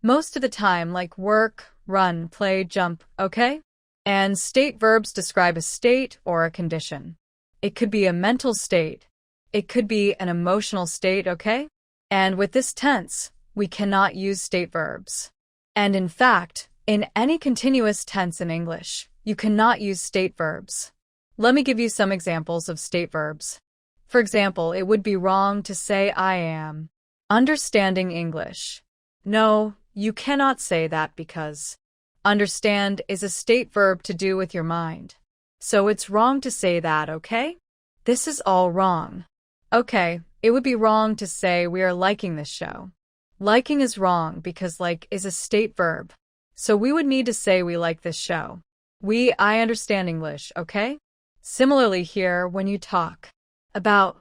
most of the time, like work, run, play, jump, okay? And state verbs describe a state or a condition. It could be a mental state. It could be an emotional state, okay? And with this tense, we cannot use state verbs. And in fact, in any continuous tense in English, you cannot use state verbs. Let me give you some examples of state verbs. For example, it would be wrong to say I am understanding English. No, you cannot say that because understand is a state verb to do with your mind. So it's wrong to say that, okay? This is all wrong. Okay, it would be wrong to say we are liking this show. Liking is wrong because like is a state verb. So we would need to say we like this show. I understand English, okay? Similarly here, when you talk about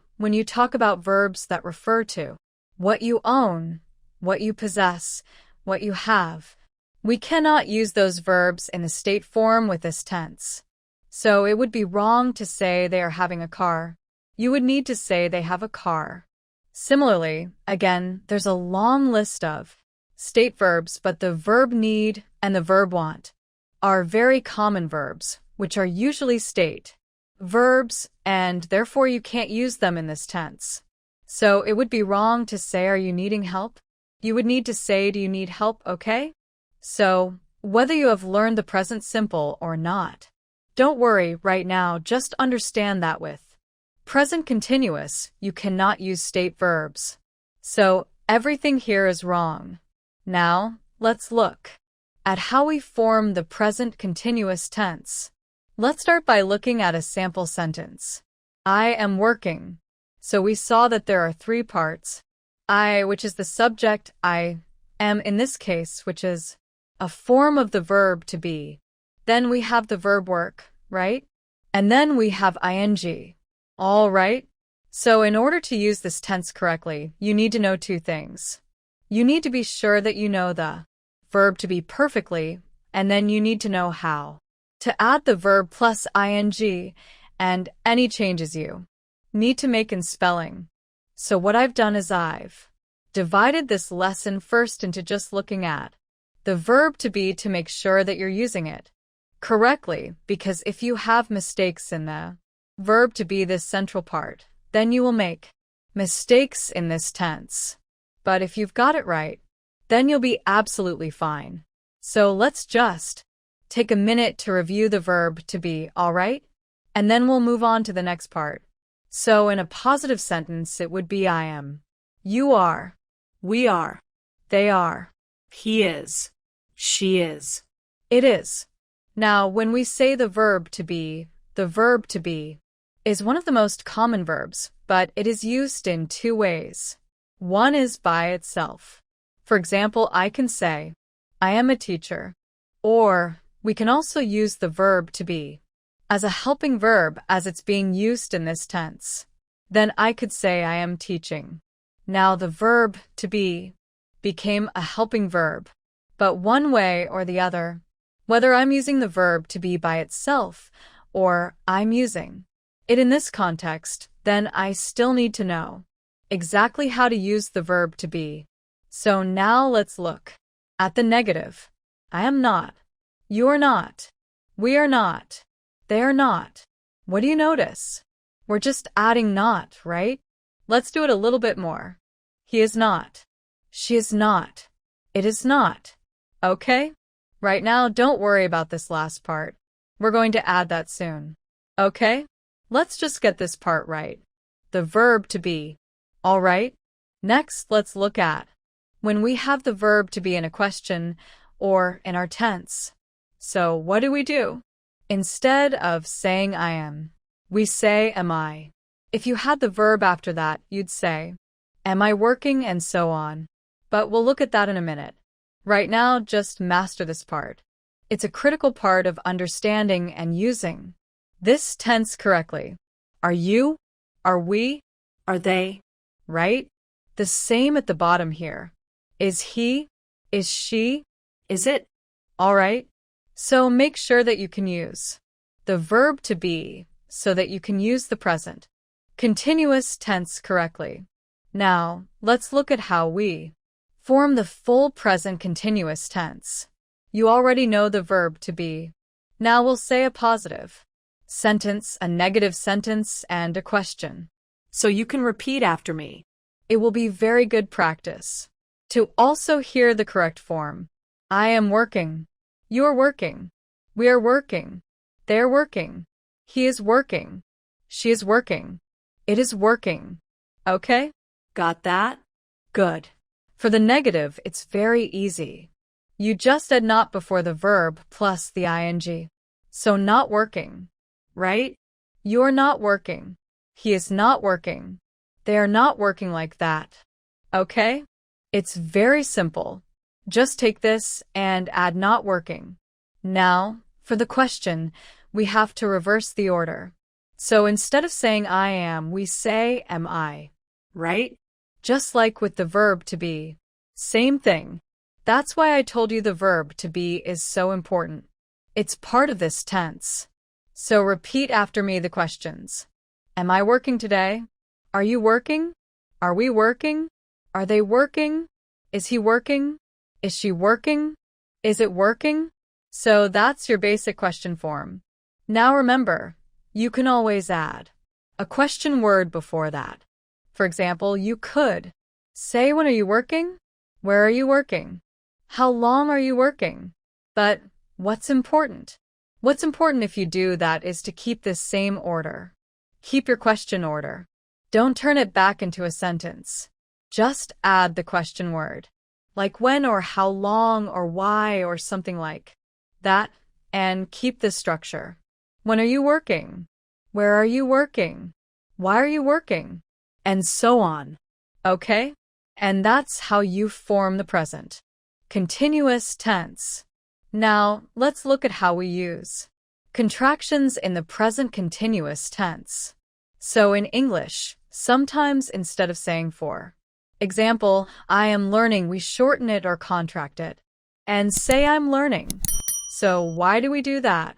verbs that refer to what you own, what you possess, what you have, we cannot use those verbs in the state form with this tense. So it would be wrong to say they are having a car. You would need to say they have a car. Similarly, again, there's a long list of state verbs, but the verb need and the verb want are very common verbs, which are usually state verbs, and therefore you can't use them in this tense. So it would be wrong to say, are you needing help? You would need to say, do you need help, okay? So, whether you have learned the present simple or not, don't worry right now, just understand that with present continuous, you cannot use state verbs. So, everything here is wrong. Now, let's look at how we form the present continuous tense. Let's start by looking at a sample sentence. I am working. So we saw that there are three parts. I, which is the subject, I am in this case, which is a form of the verb to be. Then we have the verb work, right? And then we have ing. All right? So in order to use this tense correctly, you need to know two things. You need to be sure that you know the verb to be perfectly, and then you need to know how to add the verb plus ing and any changes you need to make in spelling. So what I've done is I've divided this lesson first into just looking at the verb to be to make sure that you're using it correctly, because if you have mistakes in the verb to be, this central part, then you will make mistakes in this tense. But if you've got it right, then you'll be absolutely fine. So let's just take a minute to review the verb to be, all right? And then we'll move on to the next part. So in a positive sentence, it would be I am, you are, We are. they are, He is. She is. it is. Now, when we say the verb to be, the verb to be is one of the most common verbs, but it is used in two ways. One is by itself. For example, I can say, I am a teacher. Or we can also use the verb to be as a helping verb as it's being used in this tense. Then I could say I am teaching. Now the verb to be became a helping verb, but one way or the other, whether I'm using the verb to be by itself or I'm using it in this context, then I still need to know exactly how to use the verb to be. So now let's look at the negative. I am not. You're not. We are not. They are not. What do you notice? We're just adding not, right? Let's do it a little bit more. He is not. She is not. It is not. Okay? Right now, don't worry about this last part. We're going to add that soon. Okay? Let's just get this part right. The verb to be. All right? Next, let's look at when we have the verb to be in a question or in our tense. So what do? Instead of saying I am, we say am I. If you had the verb after that, you'd say, am I working, and so on. But we'll look at that in a minute. Right now, just master this part. It's a critical part of understanding and using this tense correctly. Are you? Are we? Are they? Right? The same at the bottom here. Is he? Is she? Is it? All right. So make sure that you can use the verb to be so that you can use the present continuous tense correctly. Now, let's look at how we form the full present continuous tense. You already know the verb to be. Now we'll say a positive sentence, a negative sentence, and a question. So you can repeat after me. It will be very good practice to also hear the correct form. I am working. You're working. We are working. They're working. He is working. She is working. It is working. Okay? Got that? Good. For the negative, it's very easy. You just add not before the verb plus the ing. So not working. Right? You're not working. He is not working. They are not working like that. Okay? It's very simple. Just take this and add not working. Now, for the question, we have to reverse the order. So instead of saying I am, we say am I. Right? Just like with the verb to be. Same thing. That's why I told you the verb to be is so important. It's part of this tense. So repeat after me the questions. Am I working today? Are you working? Are we working? Are they working? Is he working? Is she working? Is it working? So that's your basic question form. Now remember, you can always add a question word before that. For example, you could say, when are you working? Where are you working? How long are you working? But what's important? What's important if you do that is to keep this same order. Keep your question order. Don't turn it back into a sentence. Just add the question word, like when or how long or why or something like that, and keep this structure. When are you working? Where are you working? Why are you working? And so on. Okay? And that's how you form the present continuous tense. Now, let's look at how we use contractions in the present continuous tense. So in English, sometimes instead of saying for example, I am learning, we shorten it or contract it and say I'm learning. So why do we do that?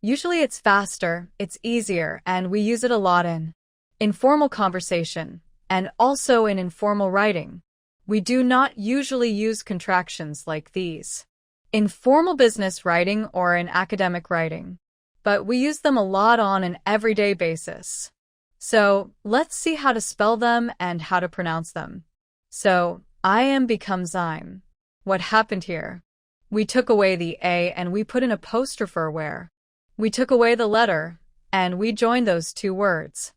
Usually it's faster, it's easier, and we use it a lot in informal conversation and also in informal writing. We do not usually use contractions like these in formal business writing or in academic writing, but we use them a lot on an everyday basis. So let's see how to spell them and how to pronounce them. So I am becomes I'm. What happened here? We took away the A and we put in apostrophe where we took away the letter and we joined those two words.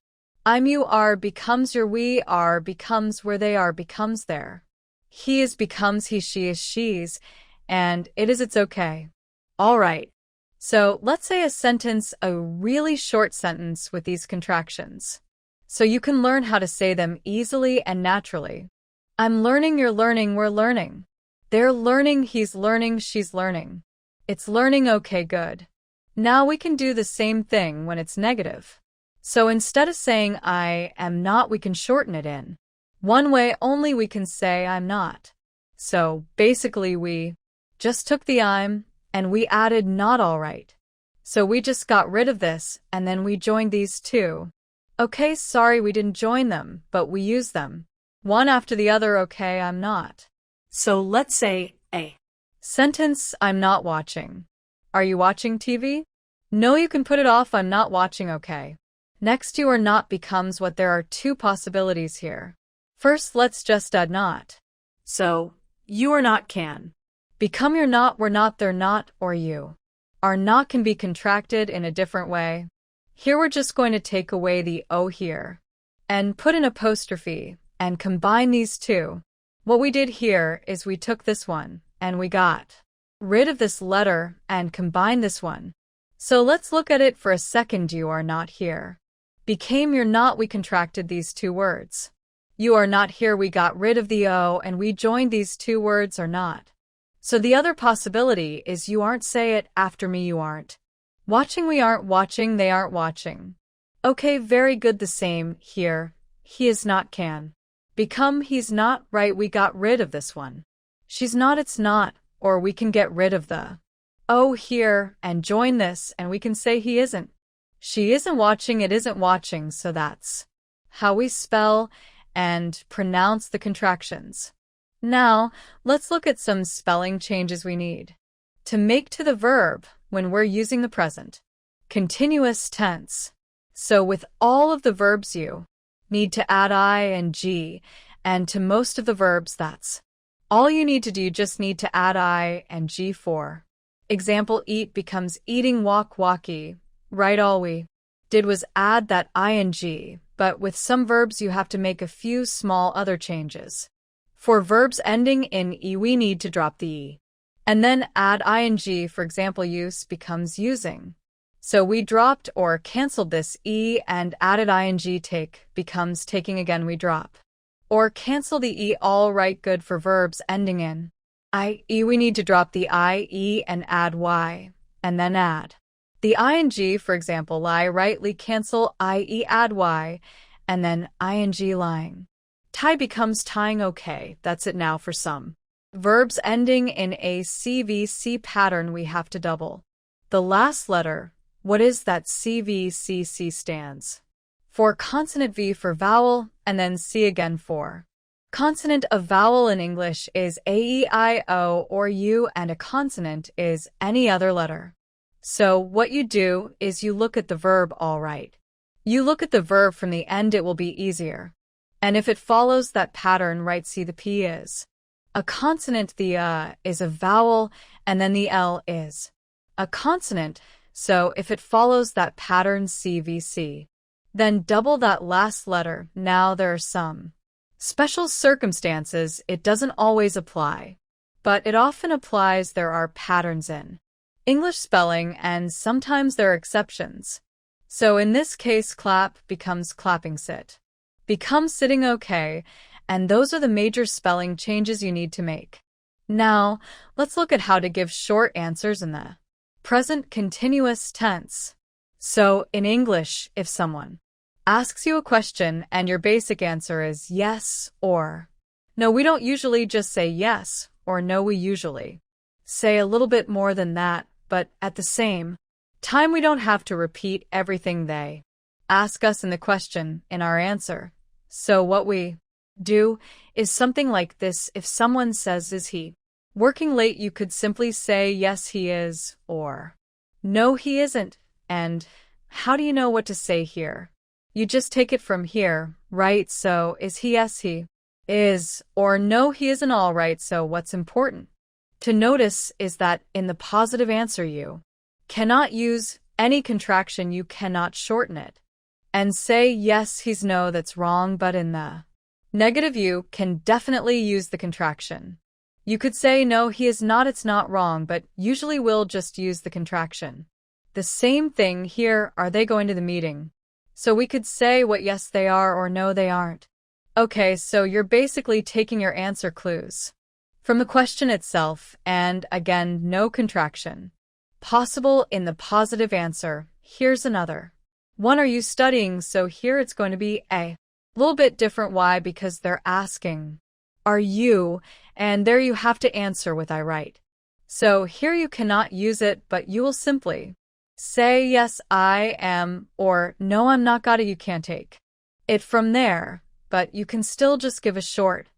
I'm you are becomes your we are becomes where they are becomes there. He is becomes he she is she's and it is it's okay. All right. So let's say a sentence, a really short sentence with these contractions. So you can learn how to say them easily and naturally. I'm learning, you're learning, we're learning. They're learning, he's learning, she's learning. It's learning, okay, good. Now we can do the same thing when it's negative. So instead of saying I am not, we can shorten it in one way only. We can say I'm not. So basically we just took the I'm and we added not. All right. So we just got rid of this and then we joined these two. Okay, sorry we didn't join them, but we use them one after the other. Okay, I'm not. So let's say a sentence, I'm not watching. Are you watching TV? No, you can put it off. I'm not watching. Okay. Next, you are not becomes what. There are two possibilities here. First, let's just add not. So you are not can become you're not, we're not, they're not, or you are not can be contracted in a different way. Here we're just going to take away the O here and put an apostrophe and combine these two. What we did here is we took this one and we got rid of this letter and combined this one. So let's look at it for a second. You are not here became you're not, we contracted these two words. You are not here, we got rid of the O and we joined these two words are not. So the other possibility is you aren't, say it after me, you aren't watching, we aren't watching, they aren't watching. Okay, very good. The same here. He is not can Become he's not, right, we got rid of this one. She's not, it's not, or we can get rid of the oh here and join this and we can say he isn't. She isn't watching, it isn't watching, so that's how we spell and pronounce the contractions. Now, let's look at some spelling changes we need to make to the verb when we're using the present continuous tense. So with all of the verbs you need to add ing, and to most of the verbs that's all you need to do. You just need to add ing for example, eat becomes eating, walk, walkie, right? All we did was add that ing, but with some verbs you have to make a few small other changes. For verbs ending in e, we need to drop the e and then add ing. For example, use becomes using. So we dropped or canceled this e and added ing. Take becomes taking, again we drop or cancel the e. All right, good. For verbs ending in ie, we need to drop the ie and add y, and then add the ing. For example, lie, rightly, cancel ie, add y, and then ing. Lying. Tie becomes tying. Okay, that's it. Now for some verbs ending in a CVC pattern, we have to double the last letter. What is that? CVCC stands for consonant, V for vowel, and then C again for consonant. A vowel in English is A, E, I, O, or U, and a consonant is any other letter. So what you do is you look at the verb. All right, you look at the verb from the end, it will be easier. And if it follows that pattern, right, see the P is a consonant, the is a vowel, and then the L is a consonant. So if it follows that pattern, CVC, then double that last letter. Now there are some special circumstances it doesn't always apply, but it often applies. There are patterns in English spelling, and sometimes there are exceptions. So in this case, clap becomes clapping, sit becomes sitting. Okay, and those are the major spelling changes you need to make. Now, let's look at how to give short answers in the present continuous tense. So in English, if someone asks you a question and your basic answer is yes or no, we don't usually just say yes or no, we usually say a little bit more than that, but at the same time, we don't have to repeat everything they ask us in the question in our answer. So what we do is something like this. If someone says, is he working late, you could simply say, yes, he is, or no, he isn't. And how do you know what to say here? You just take it from here, right? So is he? Yes, he is, or no, he isn't. All right, so what's important to notice is that in the positive answer, you cannot use any contraction, you cannot shorten it and say, yes, he's, no, that's wrong. But in the negative, you can definitely use the contraction. You could say, no, he is not, it's not wrong, but usually we'll just use the contraction. The same thing here, are they going to the meeting? So we could say what yes they are or no they aren't. Okay, so you're basically taking your answer clues from the question itself, and again, no contraction possible in the positive answer. Here's another one. Are you studying? So here it's going to be a little bit different. Why? Because they're asking, are you? And there you have to answer with I, right? So here you cannot use it, but you will simply say, yes, I am, or no, I'm not. Got it. You can't take it from there, but you can still just give a short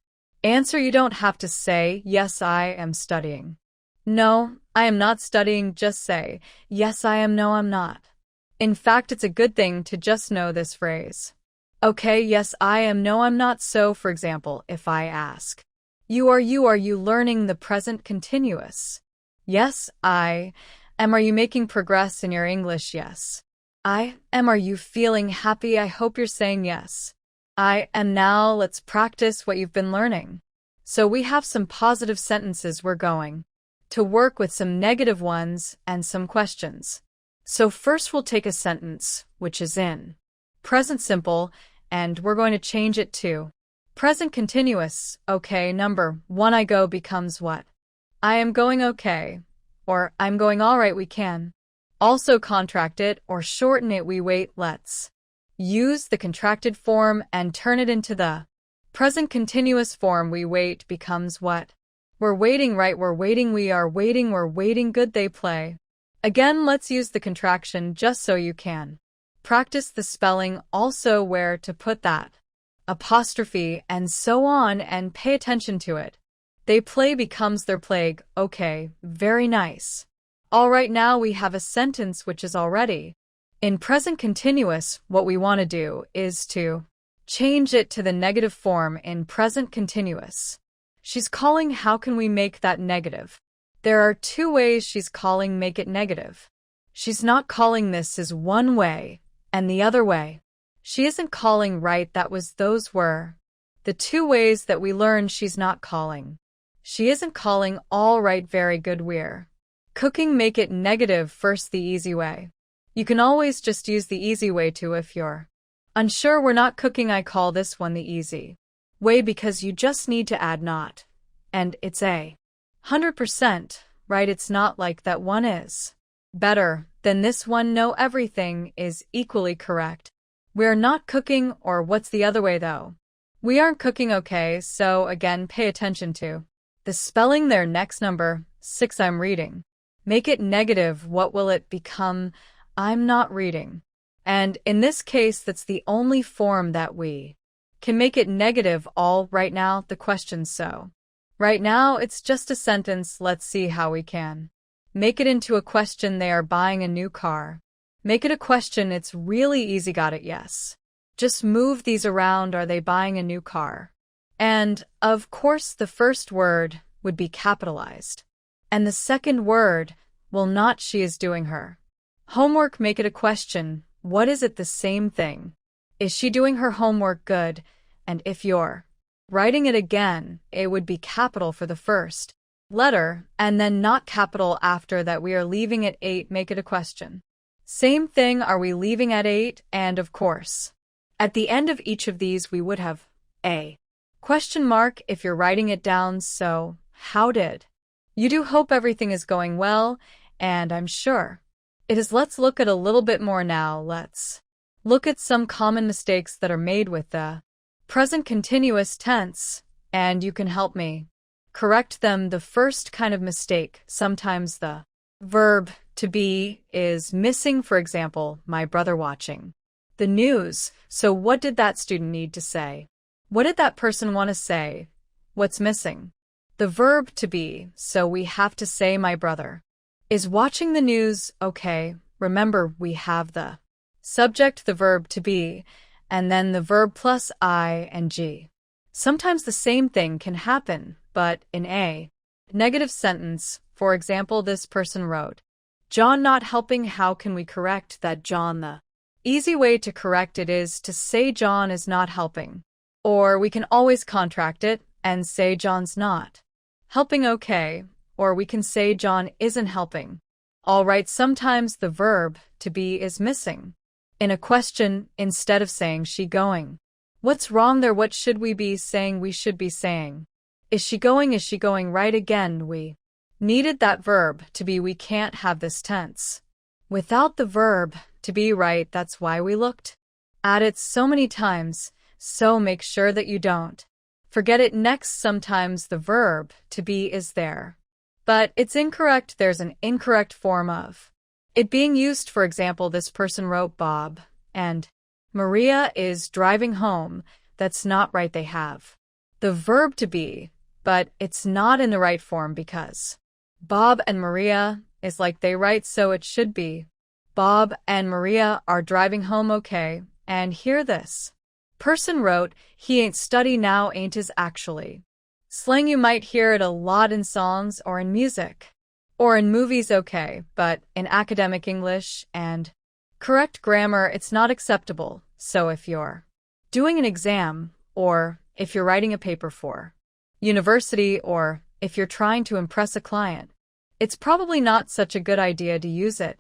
answer. You don't have to say, yes, I am studying. No, I am not studying. Just say, yes, I am. No, I'm not. In fact, it's a good thing to just know this phrase. Okay, yes, I am. No, I'm not. So, for example, if I ask, are you learning the present continuous? Yes, I am. Are you making progress in your English? Yes, I am. Are you feeling happy? I hope you're saying yes, I am. Now let's practice what you've been learning. So we have some positive sentences. We're going to work with some negative ones and some questions. So first we'll take a sentence, which is in present simple, and we're going to change it to present continuous. Okay, number 1, I go becomes what? I am going. Okay, or I'm going. All right, we can also contract it or shorten it. We wait. Let's use the contracted form and turn it into the Present continuous form we wait becomes what? We're waiting, right? We're waiting, we are waiting, we're waiting, good, they play. Again, let's use the contraction just so you can practice the spelling, also where to put that apostrophe and so on, and pay attention to it. They play becomes their plague. Okay, very nice. All right, now we have a sentence which is already in present continuous. What we want to do is to change it to the negative form in present continuous. She's calling. How can we make that negative? There are two ways she's calling. Make it negative. She's not calling. This is one way, and the other way. She isn't calling, right? Those were the two ways that we learned she's not calling. She isn't calling. All right, very good. We're cooking. Make it negative first, the easy way. You can always just use the easy way too if you're unsure. We're not cooking. I call this one the easy way because you just need to add not. And it's 100%, right? It's not like that one is better than this one. No, everything is equally correct. We're not cooking, or what's the other way though? We aren't cooking. Okay, so again, pay attention to the spelling there. Next, number 6, I'm reading. Make it negative. What will it become? I'm not reading. And in this case, that's the only form that we can make it negative. All right, now the question. So right now it's just a sentence. Let's see how we can make it into a question. They are buying a new car. Make it a question. It's really easy. Got it? Yes. Just move these around. Are they buying a new car? And of course the first word would be capitalized. And the second word, well, not. She is doing her homework. Make it a question. What is it? The same thing. Is she doing her homework? Good. And if you're writing it again, it would be capital for the first letter, and then not capital after that. We are leaving at 8. Make it a question. Same thing. Are we leaving at 8? And of course, at the end of each of these, we would have a question mark if you're writing it down. So, how did you do? Hope everything is going well, and I'm sure it is. Let's look at a little bit more now. Let's look at some common mistakes that are made with the present continuous tense, and you can help me correct them. The first kind of mistake, sometimes the verb to be is missing. For example, my brother watching the news. So what did that student need to say? What did that person want to say? What's missing? The verb to be. So we have to say my brother is watching the news. Okay, remember we have the subject, the verb to be, and then the verb plus ing. Sometimes the same thing can happen, but in a negative sentence, for example, this person wrote, John not helping. How can we correct that? John. The easy way to correct it is to say John is not helping. Or we can always contract it and say John's not helping. Okay. Or we can say John isn't helping. All right, sometimes the verb to be is missing in a question instead of saying she going. What's wrong there? What should we be saying? We should be saying, is she going? Is she going? Right. Again, we needed that verb to be. We can't have this tense without the verb to be, right? That's why we looked at it so many times. So make sure that you don't forget it. Next, sometimes the verb to be is there, but it's incorrect. There's an incorrect form of it being used. For example, this person wrote Bob and Maria is driving home. That's not right. They have the verb to be, but it's not in the right form because Bob and Maria is like they write, so it should be Bob and Maria are driving home. Okay, and here this person wrote, he ain't study now. Ain't is actually slang. You might hear it a lot in songs or in music or in movies. Okay, but in academic English and correct grammar, it's not acceptable. So if you're doing an exam, or if you're writing a paper for university, or if you're trying to impress a client, it's probably not such a good idea to use it.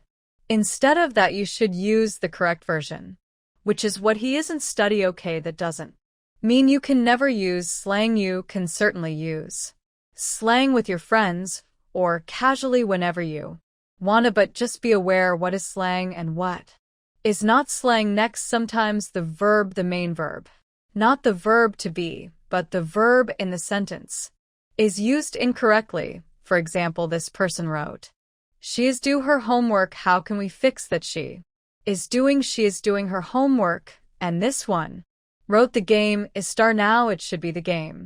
Instead of that, you should use the correct version, which is what he isn't study. Okay, that doesn't mean you can never use slang. You can certainly use slang with your friends or casually whenever you want to, but just be aware what is slang and what is not slang. Next, sometimes the verb, the main verb, not the verb to be, but the verb in the sentence is used incorrectly. For example, this person wrote, "She is due her homework. How can we fix that?" She is doing her homework. And this one wrote, "The game is start now." It should be "the game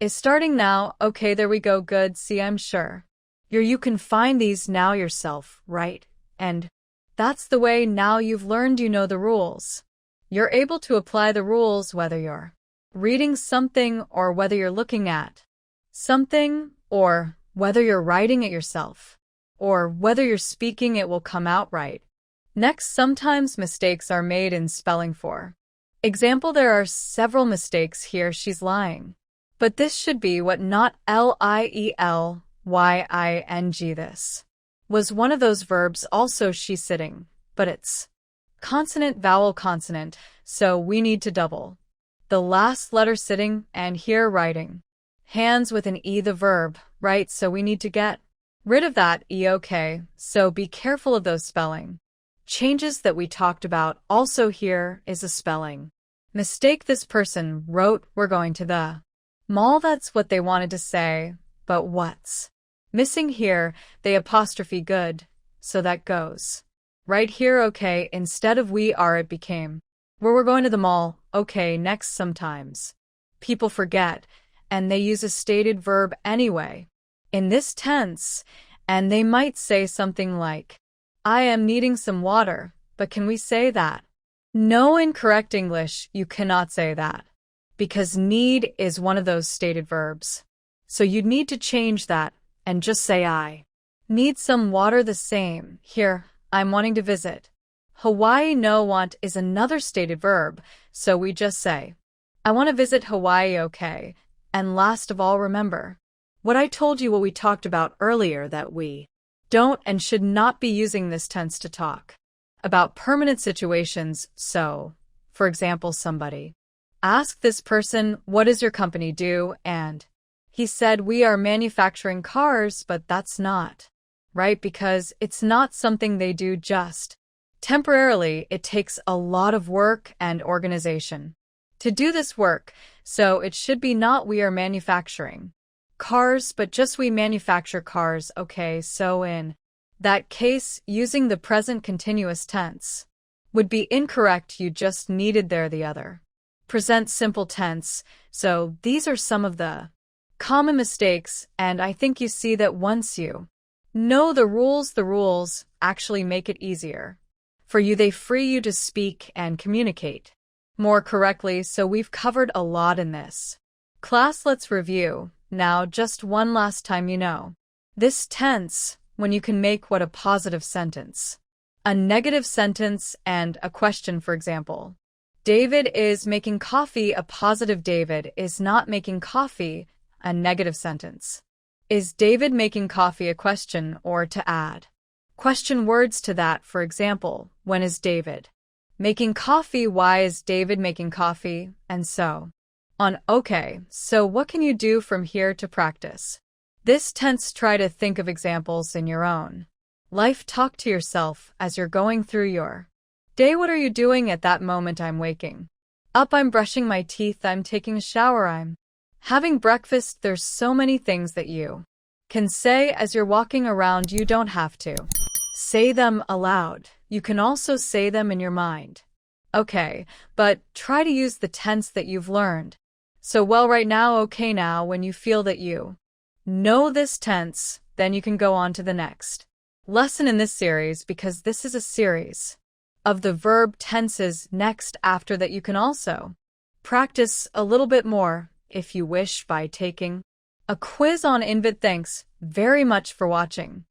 is starting now." Okay, there we go. Good. See, I'm sure you can find these now yourself, right? And that's the way. Now you've learned, you know the rules. You're able to apply the rules whether you're reading something or whether you're looking at something, or whether you're writing it yourself, or whether you're speaking. It will come out right. Next, sometimes mistakes are made in spelling. For example, there are several mistakes here. She's lying. But this should be what, not lying. This was one of those verbs. Also, she's sitting, but it's consonant, vowel, consonant, so we need to double the last letter. Sitting, and here writing. Hands with an E, the verb, right? So we need to get rid of that E. Okay, so be careful of those spelling changes that we talked about. Also, here is a spelling mistake. This person wrote, "We're going to the mall." That's what they wanted to say, but what's missing here? The apostrophe. Good, so that goes right here. Okay, instead of we are, it became we're going to the mall. Okay, next, sometimes people forget and they use a stated verb anyway in this tense, and they might say something like, "I am needing some water," but can we say that? No, in correct English, you cannot say that, because need is one of those stated verbs. So you'd need to change that and just say, "I need some water." The same here, I'm wanting to visit Hawaii. No, want is another stated verb, so we just say, "I want to visit Hawaii." Okay, and last of all, remember what I told you, what we talked about earlier, that we don't and should not be using this tense to talk about permanent situations. So, for example, somebody asked this person, "What does your company do?" And he said, "We are manufacturing cars," but that's not right, because it's not something they do just temporarily. It takes a lot of work and organization to do this work, so it should be not "we are manufacturing cars," but just "we manufacture cars." Okay, so in that case, using the present continuous tense would be incorrect. You just needed there the other present simple tense. So these are some of the common mistakes, and I think you see that once you know the rules actually make it easier for you. They free you to speak and communicate more correctly. So we've covered a lot in this class. Let's review now just one last time. You know this tense when you can make what a positive sentence, a negative sentence, and a question. For example, David is making coffee. A positive, David is not making coffee. A negative sentence, is David making coffee? A question, or to add question words to that. For example, when is David making coffee? Why is David making coffee? And so on. Okay, so what can you do from here to practice this tense? Try to think of examples in your own life. Talk to yourself as you're going through your day. What are you doing at that moment? I'm waking up. I'm brushing my teeth. I'm taking a shower. I'm having breakfast. There's so many things that you can say as you're walking around. You don't have to say them aloud. You can also say them in your mind. Okay, but try to use the tense that you've learned so well right now. Okay, now when you feel that you know this tense, then you can go on to the next lesson in this series, because this is a series of the verb tenses. Next, after that, you can also practice a little bit more if you wish by taking a quiz on Invid. Thanks very much for watching.